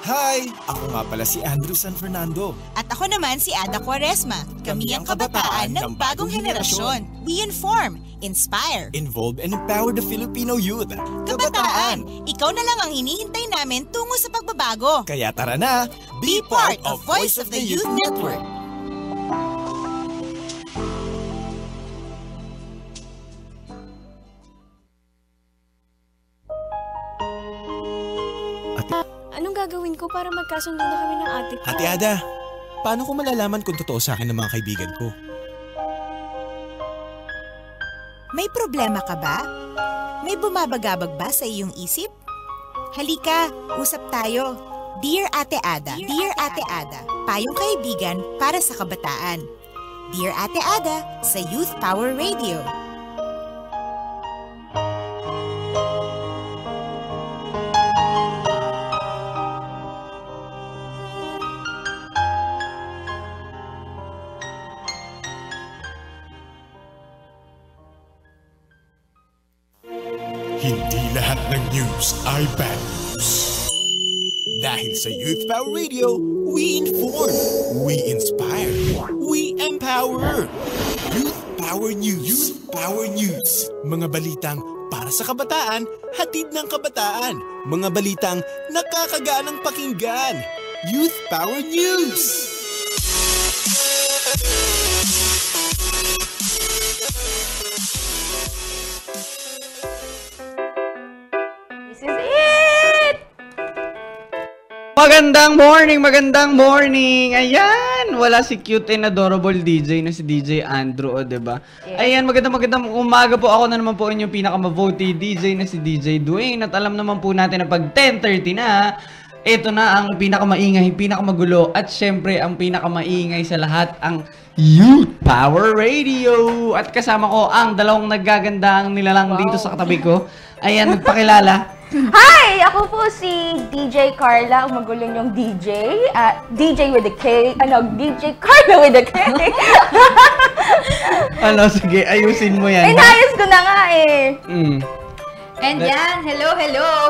Hi! Ako nga pala si Andrew San Fernando. At ako naman si Ada Quaresma. Kami ang kabataan ng bagong henerasyon. We inform, inspire, Involve and empower the Filipino youth. kabataan. Ikaw na lang ang hinihintay namin tungo sa pagbabago. Kaya tara na, Be part of Voice of the Youth Network. Anong gagawin ko para magkasundo na kami ng ate ko? Ate Ada, paano ko malalaman kung totoo sa akin ng mga kaibigan ko? May problema ka ba? May bumabagabag ba sa iyong isip? Halika, usap tayo. Dear Ate Ada, Dear Ate Ada, payong kaibigan para sa kabataan. Dear Ate Ada, sa Youth Power Radio. Hindi lahat ng news ay bad news. Dahil sa Youth Power Radio, we inform, we inspire, we empower. Youth Power News. Youth Power News. Mga balitang para sa kabataan, hatid ng kabataan. Mga balitang nakakagaan ng pakinggan. Youth Power News. Magandang morning! Ayan! Wala si cute and adorable DJ na si DJ Andrew, o diba? Yes. Ayan, magandang umaga po. Ako na naman po inyong pinaka-voted DJ na si DJ Dwayne. At alam naman po natin na pag 10:30 na, ito na ang pinakamaingay, pinakamagulo, at syempre ang pinakamaingay sa lahat, ang Youth Power Radio. At kasama ko ang dalawang naggagandang nilalang dito sa katabi ko. Ayan, magpakilala. Hi! Ako po si DJ Carla, umagulong yung DJ. DJ with a K. DJ Carla with a K. Sige, ayusin mo yan. Inayos ko na nga eh. And yan, hello!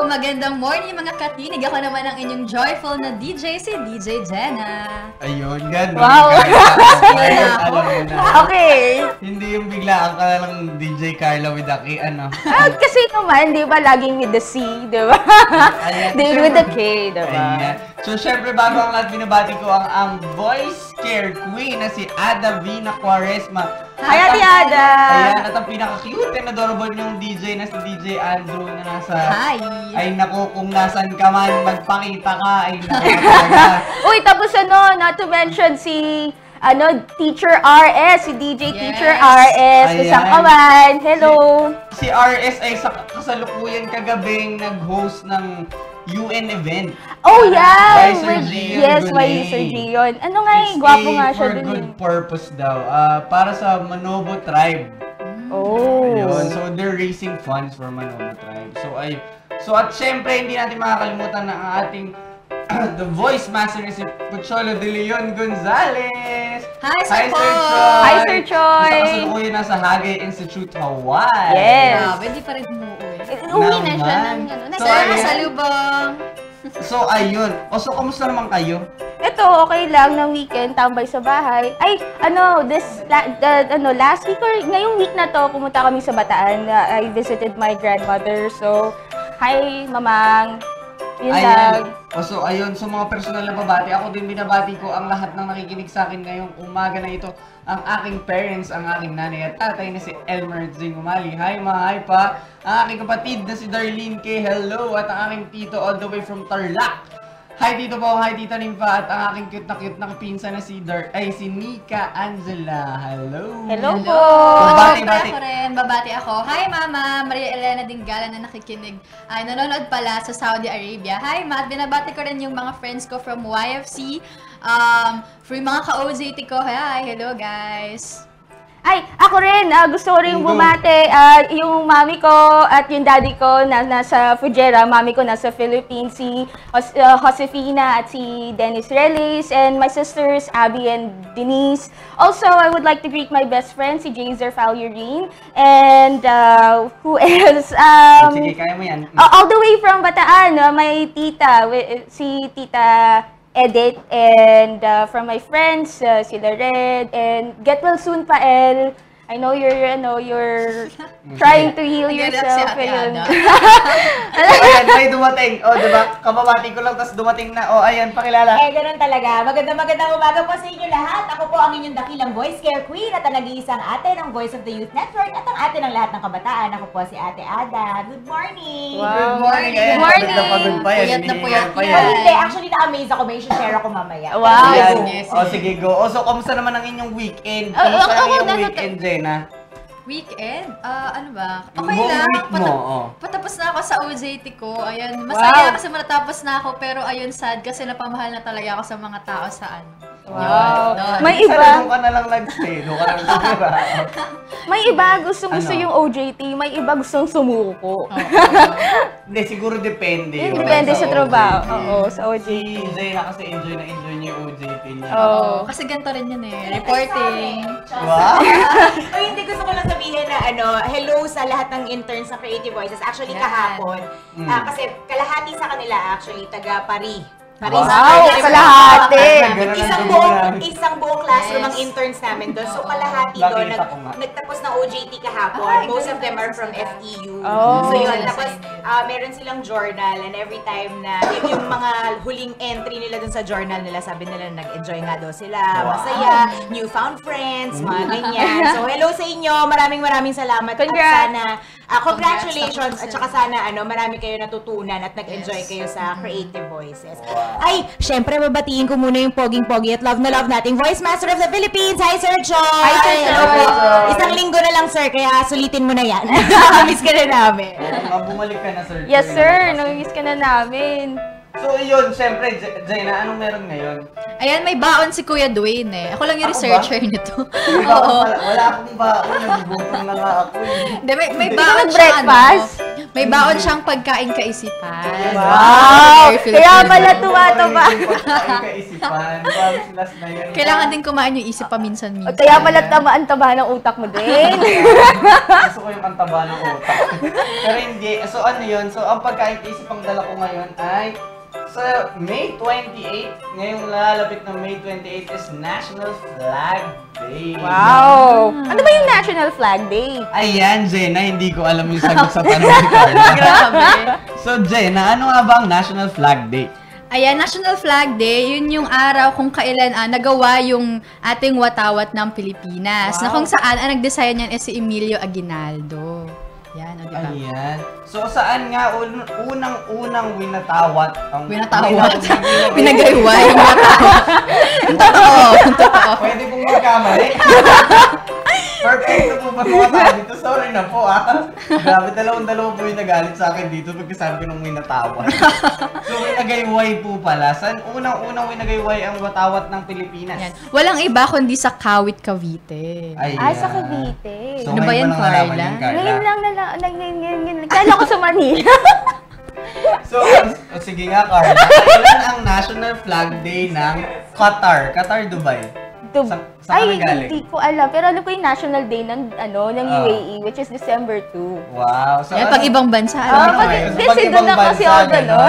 Magandang morning mga katinig. Ako naman ang inyong joyful na DJ, si DJ Jenna. Ayun, gano'n. Wow! Alam mo na. Okay. Hindi yung biglaan ka lang DJ Carla with a K, ano? Kasi naman, di ba, laging with the C, di ba? Di with the K, di ba? So, syempre, bago ang lahat, binabati ko ang voice care queen na si Ada Vina Quaresma. Hi, Ate Ada! Ayan, at ang pinaka-cute and adorable yung DJ na si DJ Andrew na nasa... Hi! Ay, naku, kung nasan ka man, magpakita ka, ay naku talaga. Uy, tapos not to mention si... Teacher RS, si DJ Yes. Teacher RS, isang kawan. Hello! Si RS ay kasalukuyan kagabing nag-host ng UN event. Oh, yeah! By Sir Gion Yes, by Gunay. Sir Gion. Ano nga eh, gwapo nga siya dun. For good purpose daw. Para sa Manobo Tribe. Oh. Ayun. So, they're raising funds for Manobo Tribe. So, at syempre, hindi natin makakalimutan na ang ating the voice master is si Pucholo de Leon Gonzalez. Hi, Sir Paul! Hi, Sir Choi! Isa kasalukuyan na sa Hagay Institute, Hawaii. Yes. Grabe, hindi pa rin umuwi. Uwi na siya ng So, Nasa salubong. So, ayun. So, kamusta naman kayo? Ito, okay lang, ng weekend, tambay sa bahay. Ay, last week or ngayong week na to, pumunta kami sa Bataan. I visited my grandmother. So, hi, Mamang. Yun lang. So, ayun. So, mga personal na babati. Ako din binabati ko ang lahat ng nakikinig sa akin ngayong umaga na ito. Ang aking parents, ang aking nanay at tatay na si Elmer Zing Umali. Hi, ma. Hi, pa. Ang aking kapatid na si Darlene K. Hello. At ang aking tito all the way from Tarlac. Hi, Tito Po. Hi, Tita Nimpa. At ang aking cute na kapinsa na si Nika Angela. Hello. Hello po. Babati. Ako rin. Babati ako. Hi, Mama. Maria Elena Dingala na nakikinig. Ay, nanonood pala sa Saudi Arabia. Hi, Ma. Binabati ko rin yung mga friends ko from YFC. For yung mga ka-OJT ko. Hi, hello, guys. Ay, ako rin, gusto ko rin bumate. Yung mami ko at yung daddy ko nasa Fujairah, mami ko nasa Philippines, si Josefina at si Dennis Relis, and my sisters, Abby and Denise. Also, I would like to greet my best friend, si Jazer Falurin, and who else? Sige, kaya mo yan. All the way from Bataan, my tita, si Tita Edit, and from my friends, sila Red, and get well soon, Pael. I know you're trying to heal yourself. Ayan, Ayan, may dumating. O, diba? Kababati ko lang, tapos dumating na. O, ayan, pakilala. Ganun talaga. Magandang umaga po sa inyo lahat. Ako po ang inyong dakilang voice care queen at ang nag-iisang ate ng Voice of the Youth Network at ang ate ng lahat ng kabataan. Ako po si Ate Ada. Good morning! Wow. Good morning. Ayan, Good morning. pagod pa yan. Puyat na puyat pa yan. Hindi, actually na-amaze ako. May share ako mamaya. Wow. Ayan. Sige, sige. O, sige, go. O, so, kamusta naman ang inyong weekend? Ako, Kamusta ang iyong ano, weekend, Jenna? Weekend? Ano ba? Yung Okay buong lang. week mo, Patapos na ako sa OJT ko. Ayun, masaya kasi matatapos na ako. Pero ayun, sad kasi napamahal na talaga ako sa mga tao sa ano. Wow. Yun. May Isa iba. doon ka na lang nag-stay. Doon ka na lang tumira. May iba gusto Ano? yung OJT, may iba gustong sumuko. Hindi, siguro depende. Depende sa trabaho. OJT. Oo, sa OJT. Si Zayna kasi enjoy niya yung OJT niya. Oo. Kasi ganito rin yun reporting. Wow! Ay, hindi gusto ko lang sabihin na hello sa lahat ng interns sa Creative Voices. Actually, Yan. kahapon. Kasi kalahati sa kanila, actually, taga Paris. Wow, kalahati. Isang buong classroom ang interns namin doon. So kalahati doon, Nakita ko nga. nagtapos na OJT kahapon. Ay, Most of ganun them are pala from sila. FEU. Oh. So yun, tapos meron silang journal, and every time na yung mga huling entry nila doon sa journal nila, sabi nila nag-enjoy nga daw sila, masaya, newfound friends, mga ganyan. So hello sa inyo, maraming salamat. Congrats. At sana, congratulations, at saka sana marami kayo natutunan at nag-enjoy kayo sa Creative Voices. Ay, syempre, babatiin ko muna yung poging-pogi at love na love nating Voice Master of the Philippines. Hi, Sir Joy! Hi, Sir Joy! Hello po. Isang linggo na lang, sir, kaya sulitin mo na yan. Miss ka na namin. Bumalik ka na, sir. Yes, sir. Namimiss ka na namin. So, yun, syempre, Zayna, anong meron ngayon? Ayan, may baon si Kuya Dwayne eh. Ako lang yung Ako researcher nito. May baon pala. Wala akong baon. Nagugutom na nga ako. Hindi, may Hindi baon ka siyang nag-breakfast? may baon siyang pagkain kaisipan. Wow! Very Kaya Filipino. pala tumataba. Kaisipan. Promise last na yun. Kailangan din kumain yung isip paminsan-minsan. Kaya pala taba ng utak mo din. Gusto ko yung antaba ng utak. Pero hindi. So, ano yun? So, ang pagkain kaisipang dala ko ngayon ay sa May 28, ngayong lalapit ng May 28 is National Flag Day. Wow! Ano ba yung National Flag Day? Ayan, Jenna, hindi ko alam yung sagot sa tanong ni Carla. Grabe. So, Jenna, ano nga ba ang National Flag Day? Ayan, National Flag Day, yun yung araw kung kailan nagawa yung ating watawat ng Pilipinas. Na kung saan ang nag-design yan si Emilio Aguinaldo. Yan, o diba? Ayan. So, saan nga unang-unang winatawat ang... Winatawat? Pinagayway yung watawat. Totoo. Pwede kong magkamali. Perfect na po ba mga tao dito? Sorry na po Grabe, dalawa po yung nagalit sa akin dito pagkasabi ko nung winatawat. So, winagayway po pala. Saan unang-unang winagayway ang watawat ng Pilipinas? Yan. Walang iba kundi sa Kawit, Cavite. Ayan. Sa Cavite. So, Ano ba ngayon yan, mo lang nalaman Carla? yan, Carla? Ngayon lang kala ko sa Manila. So, sige nga, Carla. Kailan ang National Flag Day ng Qatar? Qatar, Dubai. Saan ka galing? Hindi ko alam. Pero alam ko yung National Day ng UAE, which is December 2. Wow. So, Yan, pag ibang bansa. ngayon? So, Kasi doon na kasi ako ganon.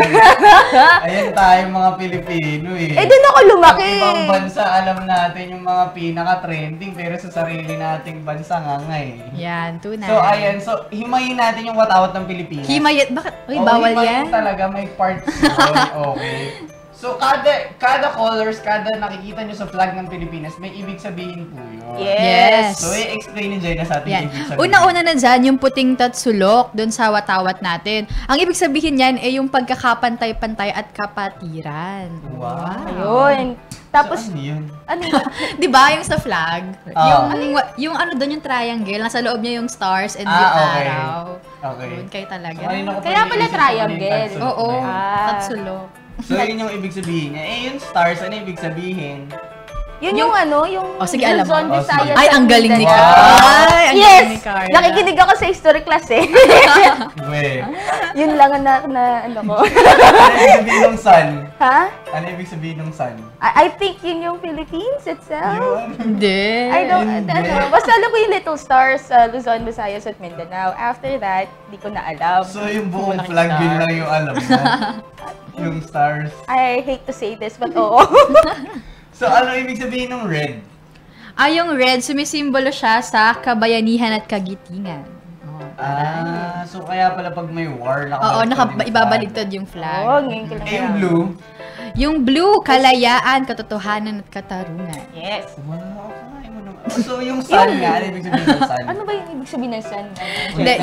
Ayan tayo mga Pilipino eh. Doon ako lumaki. Pag ibang bansa, alam natin yung mga pinaka-trending, pero sa sarili nating bansa nga eh. Yan, tunay. So, ayan. So, himayin natin yung watawat ng Pilipinas. Himayat, bakit? Uy, Oo, bawal himayin yan. talaga, may parts yun. Okay. So, kada colors, kada nakikita nyo sa flag ng Pilipinas, may ibig sabihin po yun. Yes. So, i-explain ni Jenna sa atin Yan. yung ibig sabihin. Una-una na dyan, yung puting tatsulok doon sa watawat natin. Ang ibig sabihin yan ay yung pagkakapantay-pantay at kapatiran. Wow. Ayun. Tapos, So, ano yun? ano yun? Di ba yung sa flag? Ah. Yung ano doon, yung triangle, nasa loob niya yung stars and yung okay. araw. Okay. Yun kayo talaga. So, ayun ako Kaya pala iniisip ko triangle. yung tatsulok Oo, na yun. Ah. tatsulok. So, yun yung ibig sabihin niya. Yung stars, ano ibig sabihin? Yun yung ano, yung Oh, sige, alam mo. Luzon, Oh, Visayas. sige. Ay, ang galing ni Carla. Ay, ang Yes! galing ni Carla. Nakikinig ako sa history class eh. We. Yun lang ang na ano ko. Ano ibig sabihin ng sun? Ha? Ano ibig sabihin ng sun? I think yun yung Philippines itself. Yun. Hindi. I don't know. Basta alam ko yung Little Stars sa Luzon, Visayas at Mindanao. After that, di ko na alam. So yung buong flag yun lang yung alam mo? Yung stars. I hate to say this, but oo. So ano ibig sabihin ng red? Yung red, sumisimbolo siya sa kabayanihan at kagitingan. So kaya pala pag may war, Oo, ibabaligtad yung Oo, flag. ngayon ko lang Eh, yung alam. blue? Yung blue, kalayaan, katotohanan at katarungan. Yes. Wow, kakain mo naman. So yung sun nga, ano ibig sabihin ng sun? Ano ba yung ibig sabihin ng sun? Hindi,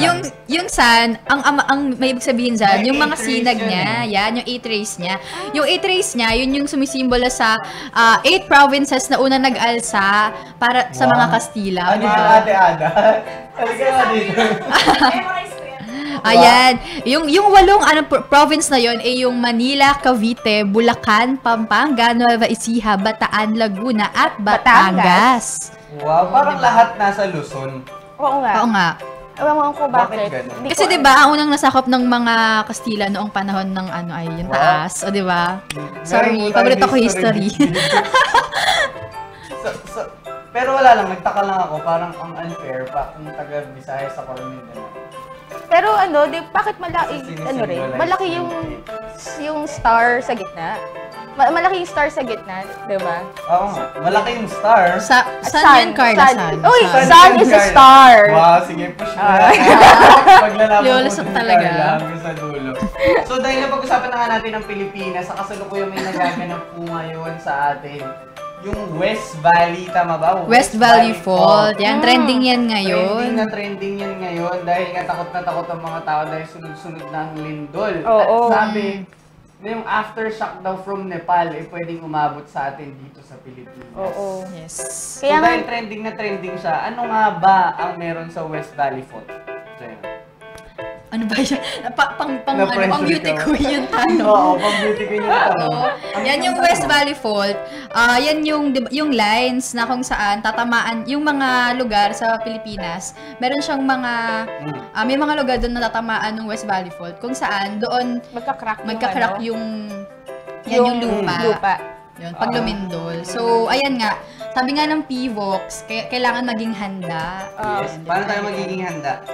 yung sun, ang may ibig sabihin dyan, May yung mga eight rays sinag yun niya, eh. yan, yung 8 rays niya. Yung 8 rays niya, yun yung sumisimbolo sa 8 provinces na unang nag-alsa para sa mga Kastila. Ano diba? yung ate Ada? Halika nga dito. Ayan, yung 8 province na yon ay yung Manila, Cavite, Bulacan, Pampanga, Nueva Ecija, Bataan, Laguna at Batangas. Wow, parang lahat nasa Luzon. Oo nga. Oo nga. Ewan ko Bakit bakit. ganun? Hindi Kasi ko 'di ba, ang unang nasakop ng mga Kastila noong panahon ng ano ay yung taas, o 'di ba? Sorry, Meron po paborito ko tayong history. so, pero wala lang, nagtaka lang ako, parang ang unfair pa kung taga Visayas sa Mindanao. Pero ano, bakit malaki, Kasi ano rin, sinisimbolize malaki yung star sa gitna. Malaki yung star sa gitna, di ba? Oo nga, malaki yung star. San yun, Carla? San. Uy, San. sun is a star. Wow, sige, push mo na. Paglalaban Lulusot po talaga. Carla hanggang sa dulo. So dahil napag-usapan na nga natin ang Pilipinas, sa kasalukuyan may nagaganap po ngayon sa atin. Yung West Valley, tama ba? West Valley Fault. Yan, trending yan Trending ngayon. yan ngayon dahil nga takot na takot ang mga tao dahil sunod-sunod na ang lindol. Oo. At sabi, na yung aftershock daw from Nepal pwedeng umabot sa atin dito sa Pilipinas. Oo. Yes. So Kaya nga, dahil trending na trending siya, ano nga ba ang meron sa West Valley Fault? Ano ba yan? Pang Na-pressure beauty ka. queen yung tanong. Oo, pang-beauty ko yung tanong. Oo. Yan yung West Valley Fault. Yan yung yung lines na kung saan tatamaan yung mga lugar sa Pilipinas. Meron siyang mga may mga lugar doon na tatamaan ng West Valley Fault kung saan doon magka-crack yung yung lupa. Yun, pag lumindol. So, ayan nga. Sabi nga ng PVOX, kailangan maging handa. Yes. Paano tayo magiging handa?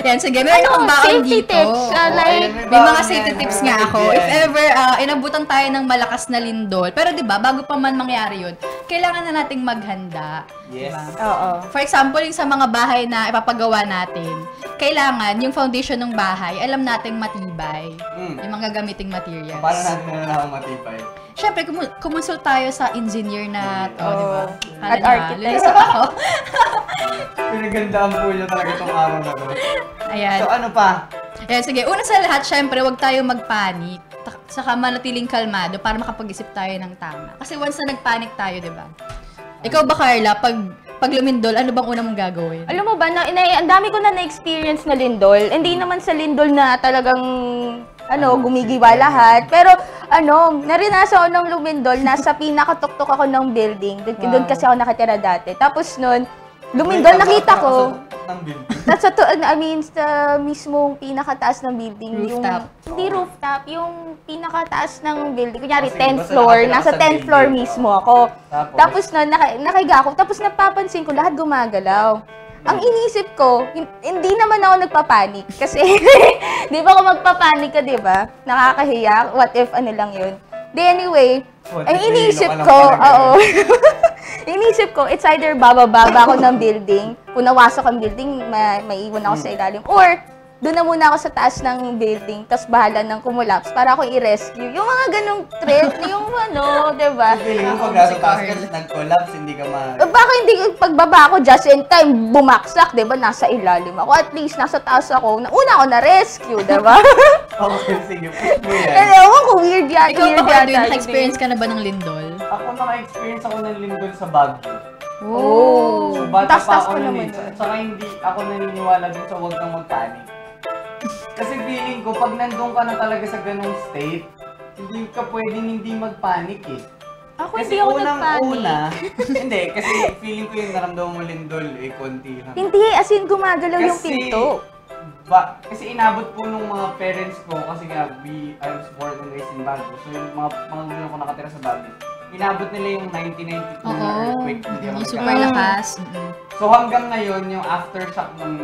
Yan, sige. Meron akong baon safety dito. tips, like, May mga safety tips nga ako. If ever inabutan tayo ng malakas na lindol. Pero 'di ba, bago pa man mangyari 'yun, kailangan na nating maghanda. Yes. Diba? Oo. For example, yung sa mga bahay na ipapagawa natin, kailangan yung foundation ng bahay, alam nating matibay. Yung mga gagamiting materials. Paano natin nalalaman matibay? Siyempre, kumonsul tayo sa engineer na to, di ba? At architect. Lulusot ako. Pinagandaan po niya talaga itong araw na to. Ayan. So ano pa? Ayan, sige. Una sa lahat, syempre, huwag tayo magpanik. Saka manatiling kalmado para makapag-isip tayo ng tama. Kasi once na nagpanik tayo, di ba? Ikaw ba, Carla, pag lumindol, ano bang una mong gagawin? Alam mo ba, ang dami ko na na-experience na lindol. Hindi naman sa lindol na talagang, gumigiwa lahat. Pero, narinasan ko ng lumindol, nasa pinakatuktok ako ng building. Doon kasi ako nakatira dati. Tapos nun, lumindol, nakita ko. Sa mismong pinakataas ng building. Rooftop. Hindi rooftop, yung pinakataas ng building. Kunyari, Kasi 10th basta floor. nakatira Nasa ka sa 10th floor building. mismo ako. Tapos nun, nakahiga ako. Tapos napapansin ko, lahat gumagalaw. Ang inisip ko, hindi naman ako nagpapanik. Kasi, di ba kung magpapanik ka, di ba? Nakakahiya. What if ano lang yun? Anyway, ang inisip ko, inisip ko, it's either bababa ako ng building, kung nawasok ang building, maiwan ako sa ilalim, or doon na muna ako sa taas ng building, tapos bahala ng kumulaps para ako i-rescue. Yung mga ganong trip, yung diba? Feeling mo pag nasa taas ka, nag-collapse, hindi ka Baka hindi, pagbaba ako just in time, bumaksak, diba? Nasa ilalim ako. At least, nasa taas ako. Una ako na-rescue, diba? Okay, sige, push mo yan. Ewan ko, weird yan. Ikaw weird ba, yan, Carla, naka-experience ka na ba ng lindol? Ako naka-experience ako ng lindol sa Baguio. Oh. So, bata Tas-tas pa ako ko nun naman eh. Saka hindi ako naniniwala dun sa huwag kang magpanik. Kasi feeling ko, pag nandun ka na talaga sa ganung state, hindi ka pwedeng hindi magpanik eh. Ako Kasi hindi ako nagpanik. unang-una, hindi, kasi feeling ko yung naramdaman mo lindol, konti lang. Hindi, as in gumagalaw yung pinto. Kasi inabot po nung mga parents ko, kasi nga, I was born and raised in Baguio. So yung mga magulang ko nakatira sa Baguio, inabot nila yung 1992 na earthquake. Hindi ako Yung super lakas. So hanggang ngayon, yung aftershock yung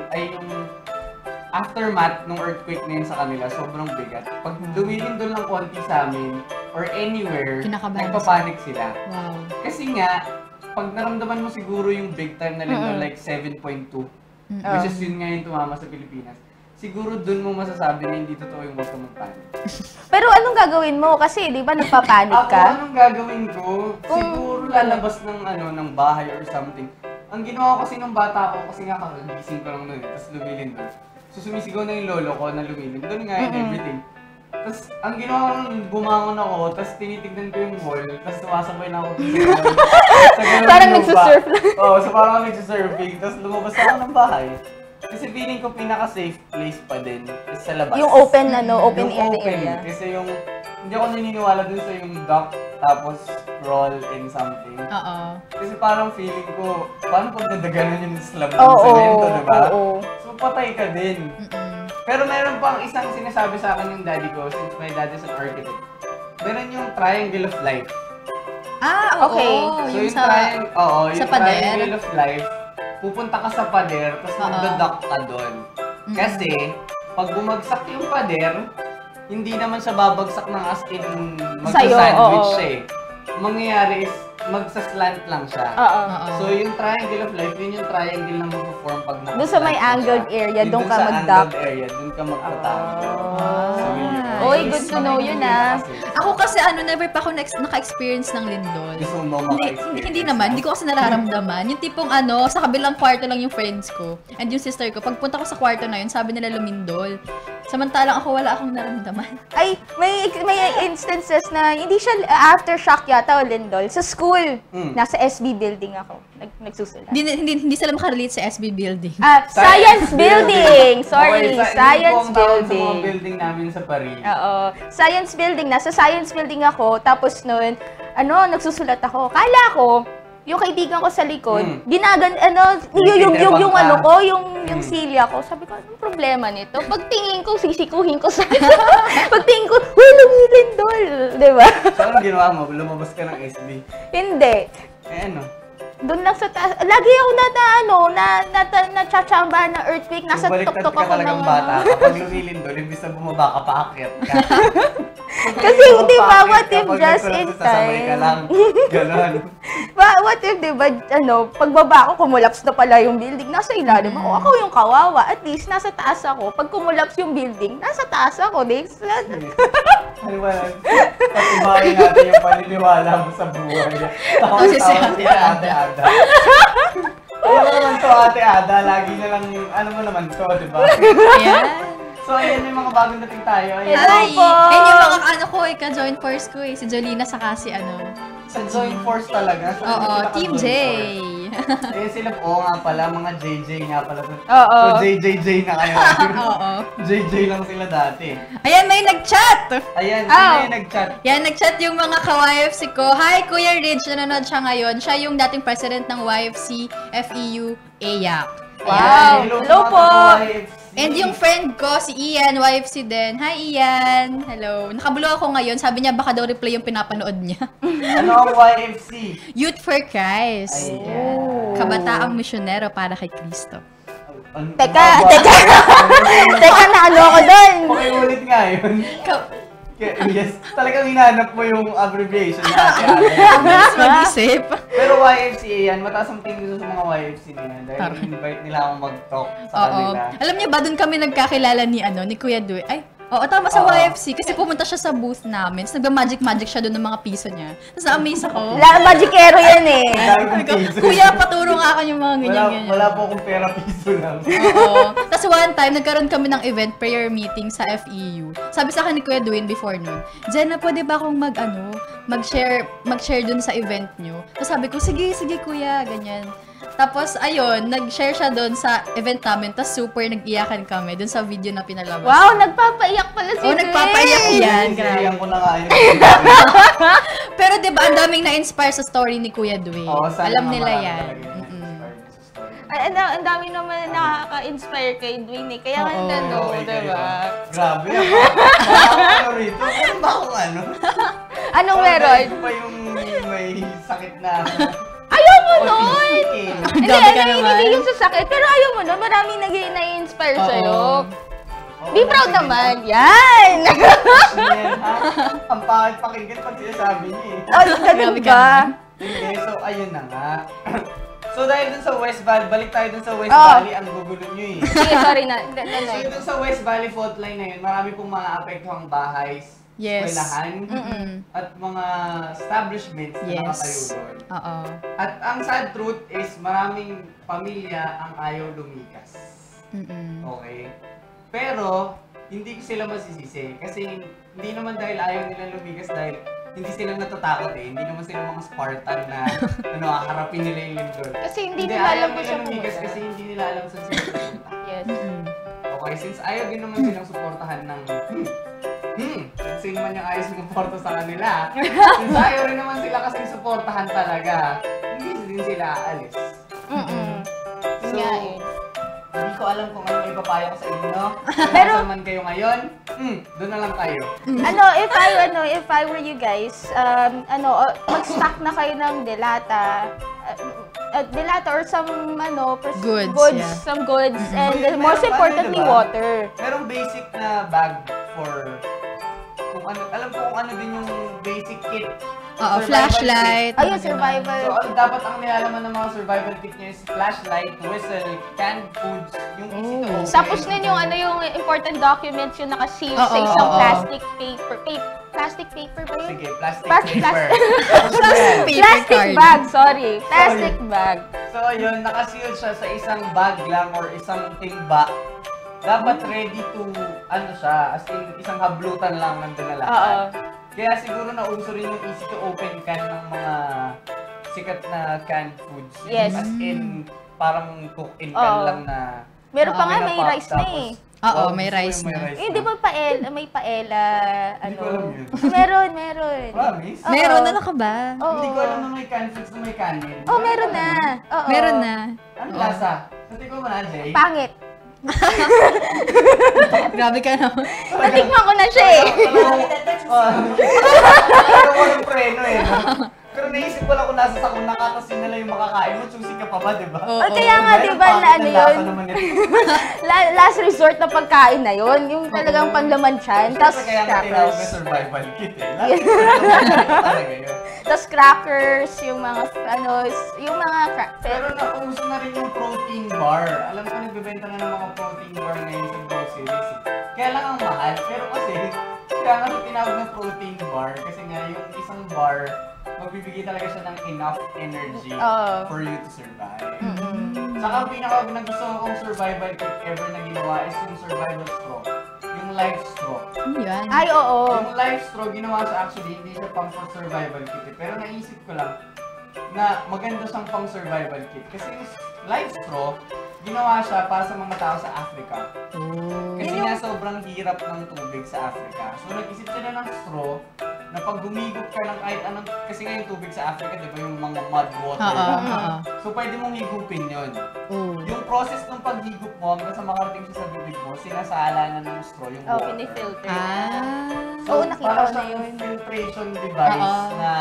aftermath ng earthquake na yun sa kanila, sobrang bigat. Pag lumilindol ng konti sa amin, or anywhere, Kinakabahan nagpapanik sila. Wow. Kasi nga, pag naramdaman mo siguro yung big time na lindol, like 7.2, which is yun nga yung tumama sa Pilipinas, siguro dun mo masasabi na hindi totoo yung huwag ka magpanik. Pero anong gagawin mo? Kasi di ba nagpapanik ka? Ako, anong gagawin ko? Siguro lalabas ng bahay or something. Ang ginawa ko kasi nung bata ko, kasi nga kakagising ko lang nun, tapos lumilindol. So sumisigaw na yung lolo ko na lumilindol nga and everything. Tapos ang ginawa ko nun, bumangon ako, tapos tinitignan ko yung wall, tapos sumasabay na ako sa Parang nagsusurf lang. Oo, so parang nagsusurfing, tapos lumabas ako ng bahay. Kasi feeling ko pinaka-safe place pa din is sa labas. Yung open open Yung area. Kasi hindi ako naniniwala dun sa yung duck, tapos crawl and something. Oo. Kasi parang feeling ko, paano pag nadaganan yung slab ng Oo, semento, diba? oo. So patay ka din. Pero meron pang isang sinasabi sa akin yung daddy ko, since my dad is an architect. Meron yung triangle of life. Ah, oo. Okay. So Yung yung triangle, sa pader? triangle of life, pupunta ka sa pader, tapos magdaduck ka doon. Kasi, pag bumagsak yung pader, hindi naman siya babagsak ng as in magsa-sandwich siya eh. Mangyayari is, magsaslant lang siya. Oo. So yung triangle of life, yun yung triangle na mag-form pag nakaslant. Doon sa may angled area, doon ka mag-duck. Sa angled area, doon ka magtatawag. So yun. Oy, good to know yun ah. Ako kasi never pa ako naka-experience ng lindol. Gusto mo maka-experience? Hindi naman, hindi ko kasi nararamdaman. Yung tipong sa kabilang kwarto lang yung friends ko and yung sister ko. Pagpunta ko sa kwarto na yun, sabi nila lumindol. Samantalang ako wala akong naramdaman. Ay, may instances na hindi siya aftershock yata o lindol. Sa school, nasa SB building ako. Nagsusulat. Hindi sila makarelate sa SB building. Science building! Sorry, Okay, science sa mga building. building namin sa Paris. Oo. Science building. Nasa science building ako. Tapos noon, nagsusulat ako. Kala ko, yung kaibigan ko sa likod, yung silya ko. Sabi ko, anong problema nito? Pagtingin ko, sisikuhin ko sa pagtingin ko, lumilindol. Diba? So anong ginawa mo? Lumabas ka ng SB? Hindi. Ano? Doon lang sa taas. Lagi ako natsambahan na earthquake. Nasa tuktok ka ako talagang ng bata. Kapag lumilindol, imbis na bumaba ka, paakyat ka. Kasi, di ba, what if just in Sasabay ka time? lang. Ganon. What if, di ba, pagbaba ko, kumulaps na pala yung building. Nasa ilalim ako. Ako yung kawawa. At least, nasa taas ako. Pag kumulaps yung building, nasa taas ako. Ano ba yan? Patubahin natin yung paniniwala mo sa buhay. Kasi si Ate Ada. Ano mo naman to, Ate Ada? Lagi na lang, ano mo naman to, di ba? Ayan. So, ayan may mga bagong dating tayo. Ayan. Hello Ay, po! yung mga ka-joint force ko si Jolina saka si Sa Joint Force talaga. Oo, Team J. Ayan sila, nga pala, mga JJ nga pala. Oo. So, JJJ na kayo. Oo. JJ lang sila dati. Ayan, may nag-chat! Ayan, sino yung nag-chat? Yan, nag-chat yung mga ka-YFC ko. Hi, Kuya Ridge, nanonood siya ngayon. Siya yung dating president ng YFC FEU AYAC. Wow! Hello po! And yung friend ko, si Ian, YFC din. Hi, Ian! Hello. Nakabulo ako ngayon. Sabi niya, baka daw replay yung pinapanood niya. Ano ang YFC? Youth for Christ. Ayan. Kabataang misyonero para kay Kristo. Teka, na ako doon. Pakiulit nga yun. Yes, talagang hinahanap mo yung abbreviation na Mas mag-isip. Pero YFC yan, mataas ang tingin ko sa mga YFC nila dahil invite nila akong mag-talk sa kanila. Alam niyo ba, doon kami nagkakilala ni Kuya Due. Ay, tama sa YFC kasi pumunta siya sa booth namin. Tapos nagba-magic sa doon ng mga piso niya. Tapos na-amaze ako. Magicero yan eh. Dahil kong piso. Kuya, paturo nga ako yung mga ganyan-ganyan. Wala po akong pera, piso lang. Oo. Tapos one time, nagkaroon kami ng event, prayer meeting sa FEU. Sabi sa akin ni Kuya Duin before nun, Jenna, pwede ba akong mag-share dun sa event nyo? Tapos sabi ko, sige kuya, ganyan. Tapos, ayun, nag-share siya doon sa event namin. Tapos super nag-iyakan kami doon sa video na pinalabas. Wow, nagpapaiyak pala si Duin. Nagpapaiyak yan. Sinayan ko na nga yun. Pero diba, ang daming na-inspire sa story ni Kuya Dwayne. Oo, sana Alam naman nila marami yan. talaga yung inspired sa story. Ang dami naman nakaka-inspire kay Dwayne eh. Kaya Oo. ano, Okay, diba? Grabe. Ano rito? Meron ba akong ano? Anong Parang meron? dahil ko pa yung may sakit na... Ayaw mo nun! autistic. Hindi, Grabe ka naman. hindi yung sasakit. Pero ayaw mo nun. Maraming nag-inspire sa'yo. Oo, Be proud sige. naman. Yan! Yan, ha? Ang pangit pakinggan pag sinasabi niya eh. Oh, ganun Grabe ka ba? Hindi, so ayun na nga. So dahil dun sa West Valley, balik tayo dun sa West Oo. Valley, ang gugulo nyo eh. Sige, sorry na. So dun sa West Valley fault line na yun, marami pong mga apektuhang bahay, Yes. eskwelahan, at mga establishments na Yes. nakatayo doon. Oo. At ang sad truth is, maraming pamilya ang ayaw lumikas. Okay? Pero, hindi ko sila masisisi. Kasi hindi naman dahil ayaw nila lumikas dahil hindi sila natatakot eh. Hindi naman sila mga Spartan na haharapin nila yung lindol. Kasi hindi nila alam kung nila saan lumikas pumunta. kasi hindi nila alam saan sila pupunta. Yes. Okay, since ayaw din naman silang suportahan ng sino man yung ayaw sumuporta sa kanila. Since ayaw rin naman sila kasing suportahan talaga, hindi din sila aalis. So, Nga eh. hindi ko alam kung ano yung papayo ko sa inyo. Pero, kung man kayo ngayon, doon na lang kayo. If I were you guys, mag-stock na kayo ng delata. Delata or some, Goods, yeah. some goods, and Meron most ba, importantly, diba? water. Merong basic na bag for, kung ano, alam ko kung ano din yung basic kit. Oo, Survival flashlight. kit. Ayun, survival. So, dapat ang nilalaman ng mga survival kit niya is flashlight, whistle, canned foods, yung easy to open. Tapos nun yung important documents yung nakaseal sa Oo, isang oo. plastic paper. Plastic paper ba yun? Sige, plastic Plastic- paper. Paper Plastic card. bag, sorry. Plastic bag. So, yun, nakaseal siya sa isang bag lang or isang timba. Dapat ready to, as in, isang hablutan lang nandun na lahat. Oo. Kaya siguro nauso rin yung easy to open can ng mga sikat na canned foods. Yes. As in, parang cook-in can Oo. lang na... Meron pa nga, na may pop, rice na eh. Oo, gusto may ko rice yung na. Eh, di ba may paella, Hindi ko alam yun. Meron. Promise? Oo. Meron, ano ka ba? Oo. Hindi ko alam na may canned foods na may kanin. Oh, meron na. Oo. Meron na. Ano lasa? Natikman mo na, Jay? Pangit. Grabe ka naman. Natikman ko na siya eh. Ano ko ng preno eh. No? Pero naisip ko lang kung nasa sakong nakatasin nila yung makakain mo, choosy ka pa ba, di ba? Oo. Kaya nga, di ba, na ano yun? Last resort na pagkain na yun. Yung talagang panlaman tiyan. Tapos Kaya nga tinawag na crackers. survival kit eh. Last talaga yun. Tapos crackers, yung mga, Pero nauso na rin yung protein bar. Alam ko nagbebenta na ng mga protein bar ngayon sa groceries eh. Kaya lang ang mahal. Pero kasi, kaya nga siya tinawag na protein bar. Kasi nga yung isang bar, magbibigay talaga siya ng enough energy for you to survive. Saka ang pinaka nagustuhan kong survival kit ever na ginawa is yung survival straw. Yung life straw. Ano yan? Ay, oo. Yung life straw, ginawa siya actually, hindi siya pang for survival kit eh. Pero naisip ko lang na maganda siyang pang survival kit. Kasi yung life straw, ginawa siya para sa mga tao sa Africa. Kasi nga sobrang hirap ng tubig sa Africa. So nag-isip sila ng straw na pag gumigop ka ng kahit anong, kasi nga yung tubig sa Africa, di ba yung mga mud water Oo, lang. oo. So pwede mong higupin yun. Oo. Yung process ng paghigop mo, hanggang sa makarating siya sa bibig mo, sinasala na ng straw yung water. Pinifilter. Ah. Oo, nakita para ko na siyang yun. filtration device Oo. na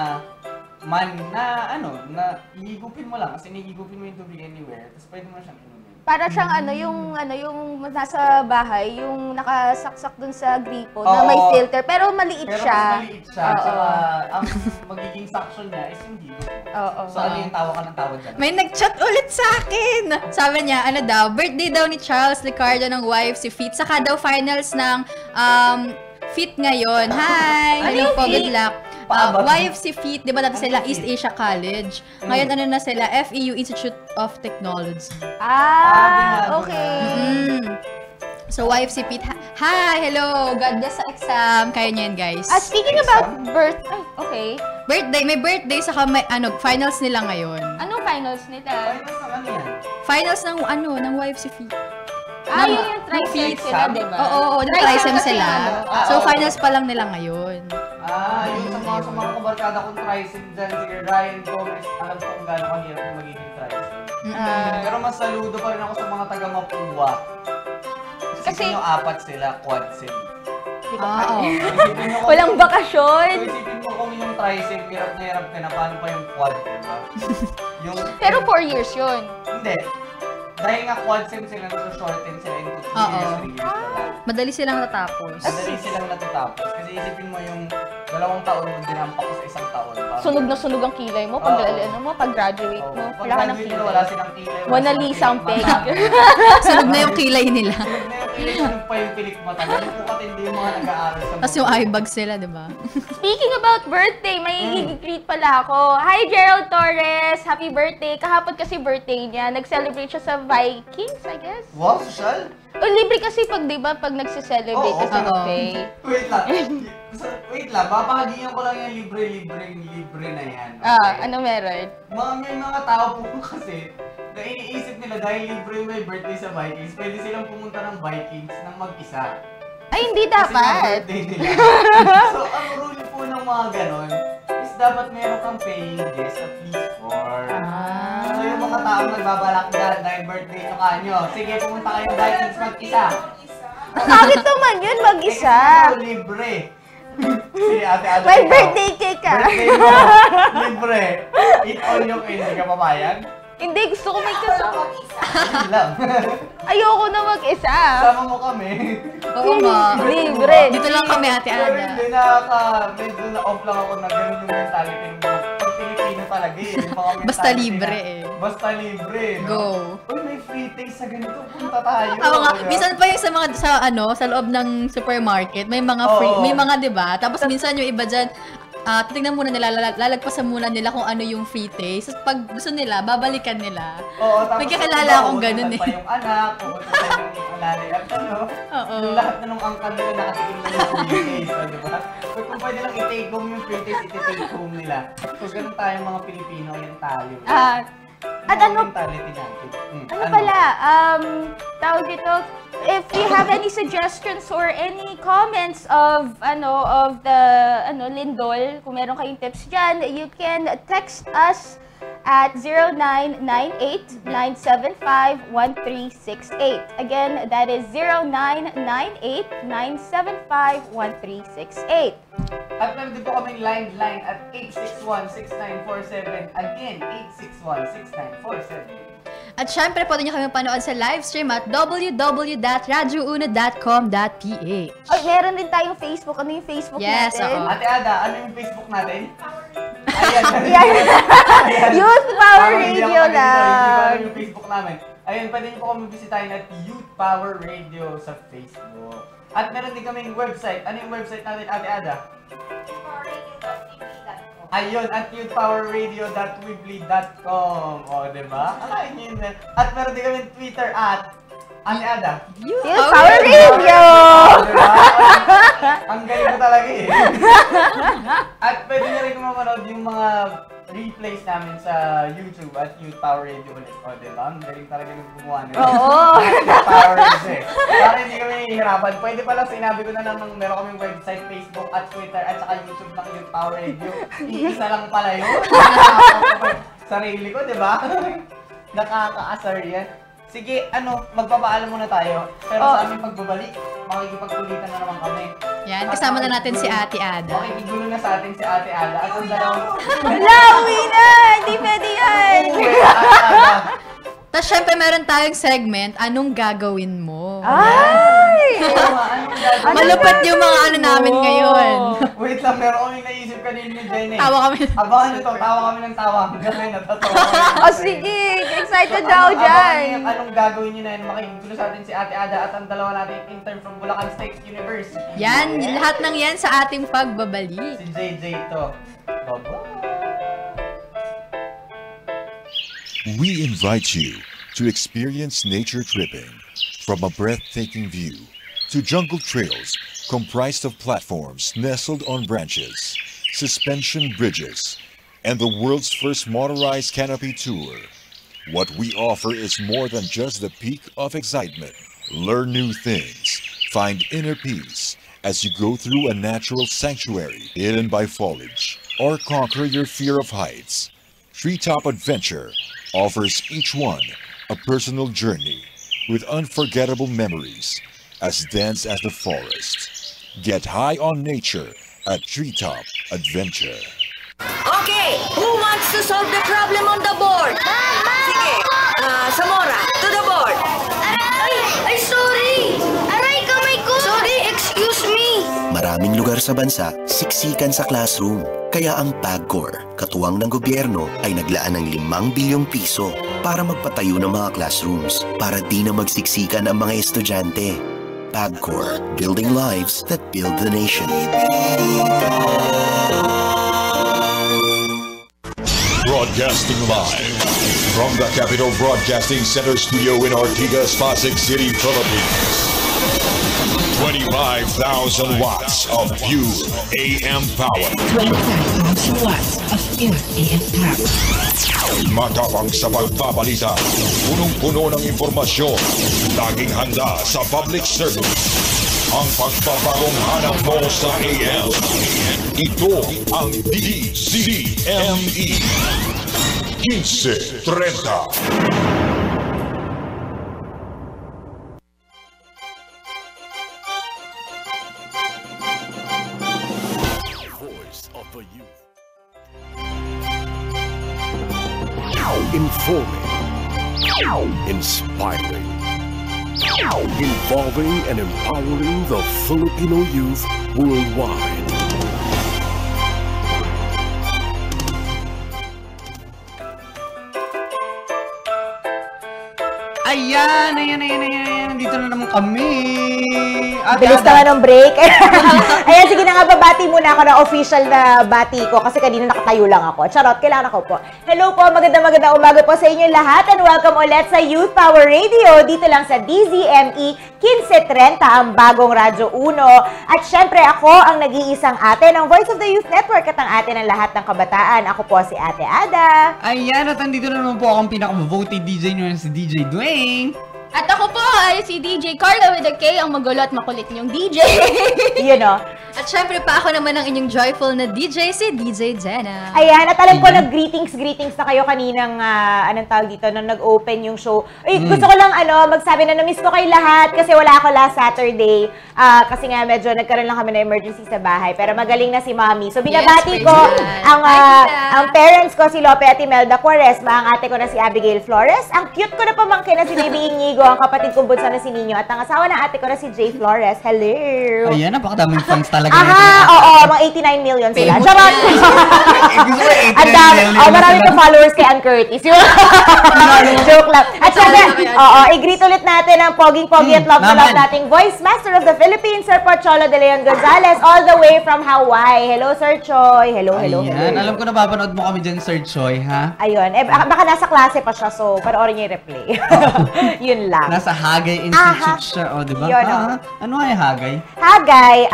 ihigupin mo lang kasi nihigupin mo yung tubig anywhere tapos pwede mo na siyang inumin. Para siyang yung nasa bahay, yung nakasaksak dun sa gripo na Oo. may filter, pero maliit Pero siya. mas maliit siya, Oo. tsaka ang magiging suction niya is yung higop mo. Oo. So ano yung tawa ka ng tawa dyan? May nag-chat ulit sa akin. Sabi niya, birthday daw ni Charles Ricardo ng wife si Fit. Saka daw finals ng Fit ngayon. Hi! Ano Hello yung po, Fit? good luck. Paabot. Wife si Fit, di ba dati sila Ano East Fit? Asia College? Ngayon ano na sila, FEU Institute of Technology. binado Okay. So wife si Fit, hi! Hello! God bless sa exam. Kaya niyo yan, guys. Speaking about birth, okay. May birthday, saka may, finals nila ngayon. Anong finals nila? Finals ng ano yan? Finals ng wife si Fit. Yun yung tri-state sila, di ba? Oo, nag-trisem sila. So, finals pa lang nila ngayon. Yung sa mga kabarkada kong trisem dyan, si Ryan Gomez, alam ko kung gano'ng kahirap yung magiging trisem. Pero mas saludo pa rin ako sa mga taga-Mapua. Kasi yung 4 sila, quad sim. Walang bakasyon. So, isipin mo kung yung trisem, hirap na hirap ka na, paano pa yung quad, diba? Pero 4 years yun. Hindi. Dahil nga quad sim sila, shorten sila into 2 years, 3 years na lang. Madali silang natapos. Madali silang natatapos. Kasi isipin mo yung 2 taon mo dinampak ko sa 1 taon. Sunog na sunog ang kilay mo pag graduate mo. Wala ka ng kilay. Wala silang kilay. Mona Lisa ang peg. Sunog na yung kilay nila. Sunog na yung kilay, sunog pa yung pilik mata. Ganun po katindi yung mga nag-aaral sa Tapos yung eye bags sila, di ba? Speaking about birthday, may i-greet pala ako. Hi, Gerald Torres! Happy birthday! Kahapon kasi birthday niya. Nag-celebrate siya sa Vikings, I guess. Wow, social? Libre kasi pag, di ba, pag nagse-celebrate kasi pay. Wait lang, babahagyan ko lang yung libre na yan. Okay? Ano meron? May mga tao po kasi na iniisip nila dahil libre may birthday sa Vikings, pwede silang pumunta ng Vikings ng mag-isa. Ay, hindi Kasi yung dapat. birthday nila. So, ang rule po ng mga ganon is dapat meron kang paying guest at least 4. So, yung mga taong nagbabalak dyan dahil birthday nyo kanyo, sige, pumunta kayong Vikings mag-isa. Bakit naman yun mag-isa? Kasi libre. Sige, ate. May birthday cake ka. Birthday mo, libre. Eat all you can, hindi ka papayag? Hindi, gusto ko may kasama. Yun lang. Ayoko na mag-isa. Sama mo kami. Oo nga. Libre. Dito lang kami, Ate Pero Ada. hindi, medyo na-off lang ako na gano'n yung mentality ng mga Pilipino talaga eh. Yung mga Basta mentality libre na, eh. Basta libre, no? Go. Uy, may free taste sa ganito. Punta tayo. Oo nga, diba? minsan pa yung sa mga sa loob ng supermarket, may mga free, may mga 'di ba? Tapos minsan yung iba diyan, titingnan muna nila, lalagpasan muna nila kung ano yung free taste. Tapos pag gusto nila, babalikan nila. Oo, tapos may kakilala akong ganun eh. pa yung anak, pupunta yung nanay at ano. Oo. Yung lahat na nung angkan nila nakatikim na yung free taste, di ba? So, kung pwede lang i-take home yung free taste, i-take home nila. So, ganun tayo mga Pilipino, yan tayo. At ano, mentality natin. ano pala, tawag dito, if you have any suggestions or any comments of the Lindol, kung meron kayong tips dyan, you can text us at 0998-975-1368. Again, that is 0998-975-1368. At meron din po kaming line at 861-6947. Again, 861-6947. At syempre, pwede nyo kami panood sa live stream at www.radiouno.com.ph. Ay, meron din tayong Facebook. Ano yung Facebook Yes, natin? oo. Ate Ada, ano yung Facebook natin? Ayan. Youth Power Radio lang. Yung Facebook namin. Ayun, pwede niyo po kami bisitahin at Youth Power Radio sa Facebook. At meron din kaming website. Ano yung website natin, Ate Ada? Ayun, at youthpowerradio.weebly.com. O, diba? Alain nyo yun. At meron din kaming Twitter at Ate Ada. Youth Power Radio! Diba? Ang galing mo talaga eh. At pwede nyo rin mapanood yung mga replays namin sa YouTube at Youth Power Radio ulit. O, diba? Ang galing talaga ng gumawa nila. Oo. Youth Power Radio eh. Para hindi kami hihirapan. Pwede pala, sinabi ko na namang meron kaming website, Facebook at Twitter at saka YouTube ng Youth Power Radio. Iisa lang pala yun. Sarili ko, diba? Nakakaasar yan. Sige, magpapaalam muna tayo. Pero sa aming pagbabalik, makikipagkulitan na naman kami. Yan, kasama na natin si Ate Ada. Makikigulo na sa atin si Ate Ada. At ang dalawang... Wala, uwi na! Hindi pwede yan! Uwi, Ate Ada. Tapos syempre, meron tayong segment, anong gagawin mo? Ay! Anong gagawin? Malupit yung mga ano namin ngayon. Wait lang, meron kaming naisip kanina ni Jenny. Tawa kami. Abangan nyo to, tawa kami ng tawa. Hanggang ngayon, natatawa O sige, excited daw dyan! Anong gagawin nyo na yun? Makikigulo sa atin si Ate Ada at ang dalawa nating intern from Bulacan State University. Yan, lahat ng yan sa ating pagbabalik. Si JJ to. Bye-bye! We invite you to experience nature tripping from a breathtaking view to jungle trails comprised of platforms nestled on branches, suspension bridges, and the world's first motorized canopy tour. What we offer is more than just the peak of excitement. Learn new things, find inner peace as you go through a natural sanctuary hidden by foliage, or conquer your fear of heights. Treetop Adventure offers each one a personal journey with unforgettable memories as dense as the forest. Get high on nature at Treetop Adventure. Okay, who wants to solve the problem on the board? Sige, Samora, to the board. Ay, sorry! Aray, kamay ko! Sorry, excuse me! Maraming lugar sa bansa, siksikan sa classroom. Kaya ang PAGCOR, katuwang ng gobyerno, ay naglaan ng 5 bilyong piso para magpatayo ng mga classrooms para di na magsiksikan ang mga estudyante. PAGCOR, building lives that build the nation. Broadcasting live from the Capital Broadcasting Center studio in Ortigas, Pasig City, Philippines. 25,000 watts of pure AM power. 25,000 watts of pure AM power. Matapang sa pagbabalita, punong-puno ng impormasyon, laging handa sa public service. Ang pagbabagong hanap mo sa AM. Ito ang DZME 1530. Informing, inspiring, involving and empowering the Filipino youth worldwide. Ayan. Dito na naman kami. Bilis naman ng break. Ayan, sige na nga, babati muna ako ng official na bati ko kasi kanina nakatayo lang ako. Charot, kailangan ako po. Hello po, magandang umaga po sa inyo lahat and welcome ulit sa Youth Power Radio dito lang sa DZME 1530, ang bagong Radyo 1. At syempre ako ang nag-iisang ate ng Voice of the Youth Network at ang ate ng lahat ng kabataan. Ako po si Ate Ada. Ayan, at andito na naman po akong pinaka-voted DJ nyo, si DJ Dwayne. At ako po ay si DJ Carla with a K, ang magulo at makulit niyong DJ. Yun o. At syempre pa ako naman ang inyong joyful na DJ, si DJ Jenna. Ayan, at alam ko nag-greetings na kayo kaninang, anong tawag dito, nung nag-open yung show. Ay, gusto ko lang, magsabi na na-miss ko kayo lahat kasi wala ako last Saturday. Kasi nga medyo nagkaroon lang kami na emergency sa bahay. Pero magaling na si Mommy. So, binabati ko ang parents ko, si Lope at Imelda Quaresma, ang ate ko na si Abigail Flores, ang cute ko na pamangkin na si Baby Inigo, ang kapatid kong bunso na si Nino, at ang asawa ng ate ko na si Jay Flores. Hello! Ayan, napakadaming fans talaga. Oo, mga 89 million sila. Charot! Ang dami. Marami pang followers kay Ann Curtis. Joke lang. At syempre, i-greet ulit natin ang poging-pogi at love na love nating voice master of the Philippines, Sir Pocholo de Leon Gonzalez, all the way from Hawaii. Hello, Sir Choi. Hello. Ayan, alam ko napapanood mo kami dyan, Sir Choi, ha? Ayun. Baka nasa klase pa siya, so panoorin niyo yung replay. Yun lang. Nasa Hagay Institute siya, di ba? Ano ay Hagay? Hagay,